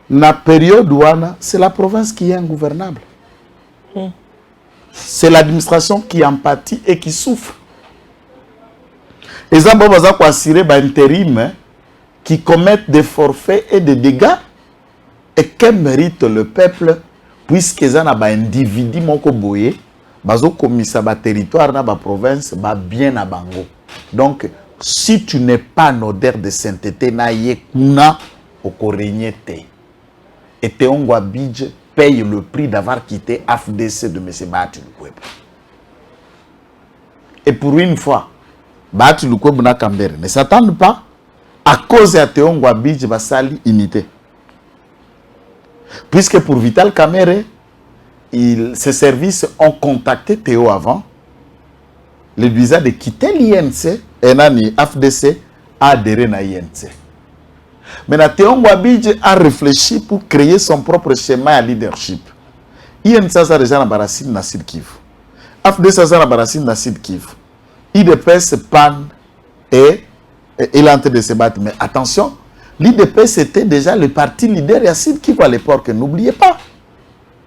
dans la période où c'est la province qui est ingouvernable. C'est l'administration qui empathie et qui souffre. Et ça, on va assurer l'intérim qui commettent des forfaits et des dégâts. Et que mérite le peuple puisque ça na ba individu moko boye bazo komisa ba territoire na ba province ba bien na bango. Donc si tu n'es pas en odeur de sainteté na ye kuna okoregnete. Et Théongo Abidje paye le prix d'avoir quitté AFDC de M. Bahati Lukwebo. Et pour une fois, Bahati Lukwebo na Kambere ne s'attendent pas à cause de Théongo Abidje basali unité. Puisque pour Vital Kamerhe, ses services ont contacté Théo avant, le visa de quitter l'INC et nani AFDC a adhéré à l'INC. Mais Théongo Abidje a réfléchi pour créer son propre schéma à leadership. INC ça déjà na barasine na Sud Kivu. AFDC ça na barasine na Sud Kivu. IDPS PAN et il est en train de se battre. Mais attention, l'IDPS était déjà le parti leader à Sud Kivu à l'époque. N'oubliez pas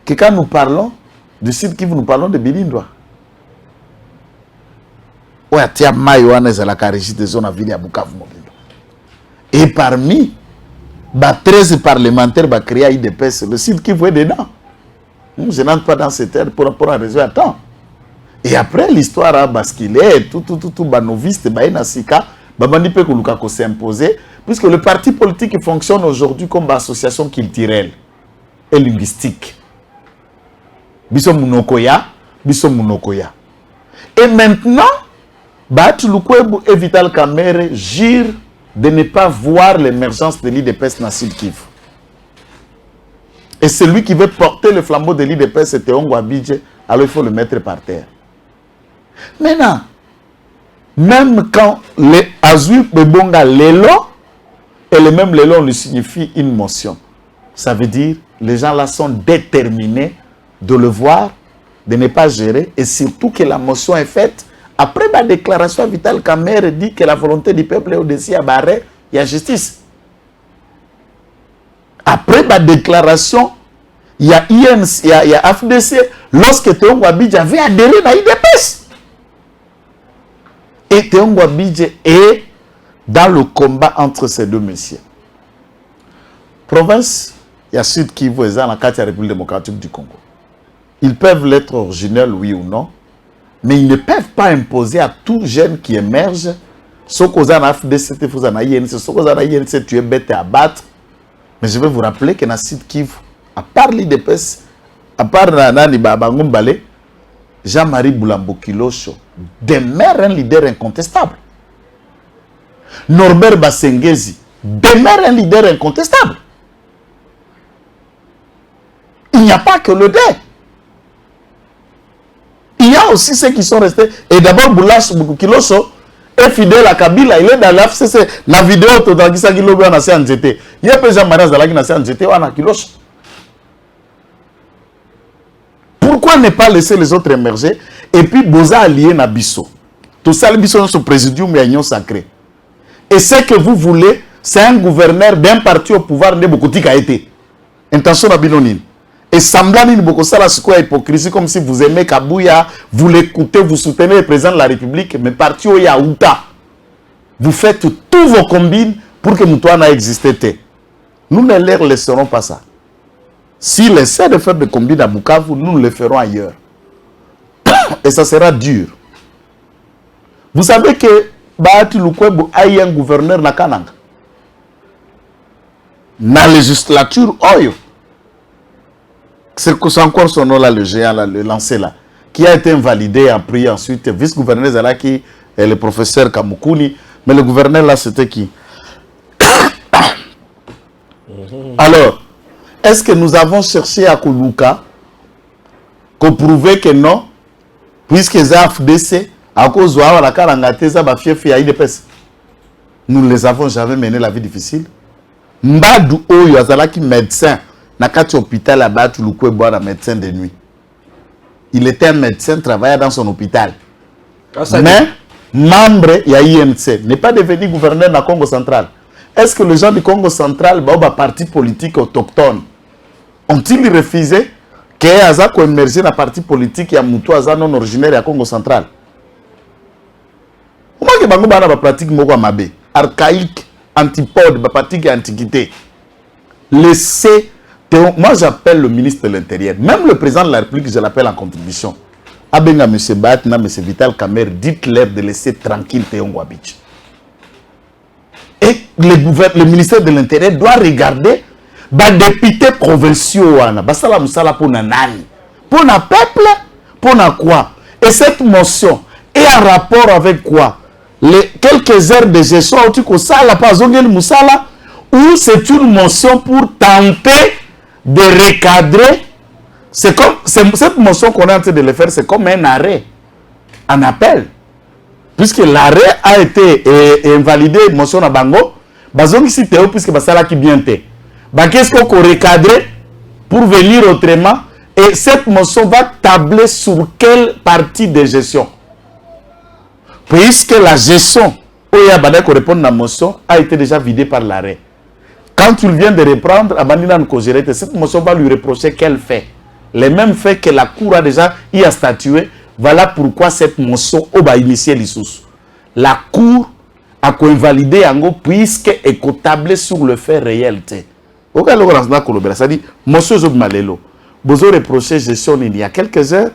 que quand nous parlons de Sud Kivu, nous parlons de Bilindwa. Ouais, tiens, Maïwana est la carrière de zone à ville à Bukavu. Et parmi 13 parlementaires qui créé l'IDPS, le Sud Kivu est dedans. Je n'entre pas dans cette terre pour un réseau à temps. Et après, l'histoire a basculé, tout, banoviste, baïnasika, babanipe Koulukako s'est imposé, puisque le parti politique fonctionne aujourd'hui comme une association culturelle et linguistique. Biso Munokoya. Et maintenant, Bahati Lukwebo et Vital Kamerhe jurent de ne pas voir l'émergence de l'IDPS dans Sud Kivu. Et celui qui veut porter le flambeau de l'IDPS, c'est Théongo Abidje, alors il faut le mettre par terre. Maintenant, même quand les Azul Bebonga Lelo, et le même Lelo lui signifie une motion, ça veut dire les gens là sont déterminés de le voir, de ne pas gérer, et surtout que la motion est faite. Après ma déclaration, Vital Kamerhe dit que la volonté du peuple est au-dessus à Barré, il y a justice. Après ma déclaration, il y a INC, il y a AFDC, lorsque Théongo Abidje avait adhéré à l'IDPS. Et Théongo Abidje est dans le combat entre ces deux messieurs. Province, il y a Sud Kivu et dans la République démocratique du Congo. Ils peuvent l'être originels, oui ou non, mais ils ne peuvent pas imposer à tout jeune qui émerge, ce qu'on a en AFDC, tu es bête à abattre. Mais je vais vous rappeler que dans Sud Kivu, à part l'IDPS, à part Nani Babangumbale, Jean-Marie Boulambo Kilosho demeure un leader incontestable. Norbert Basengezi demeure un leader incontestable. Il n'y a pas que le dé. Il y a aussi ceux qui sont restés. Et d'abord, Boulambo Kilosho est fidèle à Kabila. Il est dans l'AFCC. La vidéo, tout à l'heure, il a fait un GT. Il y a Jean-Marie Zalaki qui a fait un GT. Kilosho. Pourquoi ne pas laisser les autres émerger? Et puis, Boza allié na biso. Tout ça, le biso, c'est présidium et union sacrée. Et ce que vous voulez, c'est un gouverneur d'un parti au pouvoir de beaucoup qui a été. Intention à Binonine. Et semblant une beaucoup ça, la hypocrisie, comme si vous aimez Kabouya, vous l'écoutez, vous soutenez le président de la République, mais parti au Yaouta. Vous faites tous vos combines pour que Moutouana existait. Nous ne leur laisserons pas ça. S'ils essaient de faire des combines à Bukavu, nous le ferons ailleurs. Et ça sera dur. Vous savez que Bahati Lukwebo a eu un gouverneur na Kananga. Na législature, Oyo. C'est encore son nom là, le géant là, le lancé là, qui a été invalidé et pris ensuite. Vice-gouverneur Zalaki et le professeur Kamukuni. Mais le gouverneur là, c'était qui? Alors, est-ce que nous avons cherché à Koulouka qu'on prouvait que non, puisque ZAFDC, à cause de la Karangateza, nous ne les avons jamais mené la vie difficile. Mbadou Oyo, Azalaki médecin, Nakati hôpital à Bahati Lukwebo, un médecin de nuit. Il était un médecin, travaillait dans son hôpital. Mais, membre, il y a INC, n'est pas devenu gouverneur du Congo central. Est-ce que les gens du Congo central, un parti politique autochtone, ont-ils refusé que Azako émerger dans le parti politique et Moutou Aza non originaire du Congo central? Comment que Bango Bana va pratique Mogo Mabe, archaïque, antipode, va pratique antiquité. Laissez Moi, j'appelle le ministre de l'Intérieur. Même le président de la République, je l'appelle en contribution. Abenga M. Batna, M. Vital Kamer, dites-leur de laisser tranquille Théon Wabich. Et le ministère de l'Intérieur doit regarder les députés provinciaux. Basala Moussala pour Nanani. Pour un peuple, pour quoi? Et cette motion est en rapport avec quoi? Les quelques heures de gestion, ou c'est une motion pour tenter de recadrer. C'est comme cette motion qu'on est en train de le faire, c'est comme un arrêt, un appel. Puisque l'arrêt a été invalidé, motion à Bango, ici Théo, puisque ça qui bien été. Qu'est-ce qu'on recadrer pour venir autrement? Et cette motion va tabler sur quelle partie de gestion? Puisque la gestion, où il y a répondre à la motion, a été déjà vidée par l'arrêt. Quand il vient de reprendre, cette motion va lui reprocher qu'elle fait. Les mêmes faits que la Cour a déjà statué. Voilà pourquoi cette motion a initié l'issous. La Cour a invalidé puisque est tablé sur le fait réel. C'est-à-dire, motion Malelo. Vous avez reproché gestion il y a quelques heures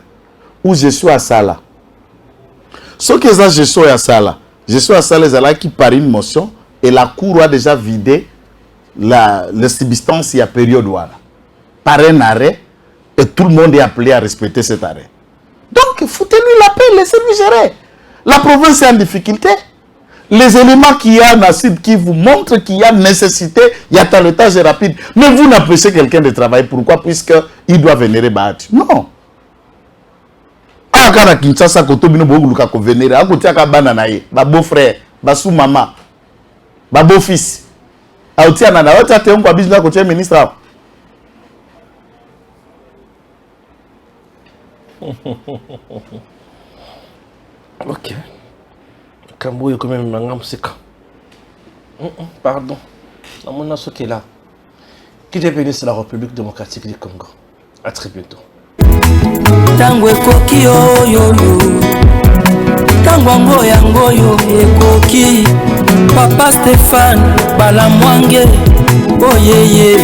où je suis à Sala. Ce que ça gestion à Sala, qui par une motion et la Cour a déjà vidé la substance il y a période par un arrêt et tout le monde est appelé à respecter cet arrêt. Donc, foutez-lui la paix, laissez-lui gérer. La province est en difficulté. Les éléments qu'il y a dans site qui vous montrent qu'il y a nécessité, il y a talentage rapide. Mais vous n'empêchez quelqu'un de travailler. Pourquoi? Puisqu'il doit venir battre. Non. Ah, quand la Kinshasa, quand on a venir, à côté de Bananaye, ma beau-frère, ma sous-maman, ma beau-fils. Ah, tu as un côté ministre. Ok. Kambo est quand même un pardon. On a ce qui est là. Qui est venu sur la République démocratique du Congo. À très bientôt. Tango ekoki oyo tango yango ekoki Papa Stéphane Balamwange oyeye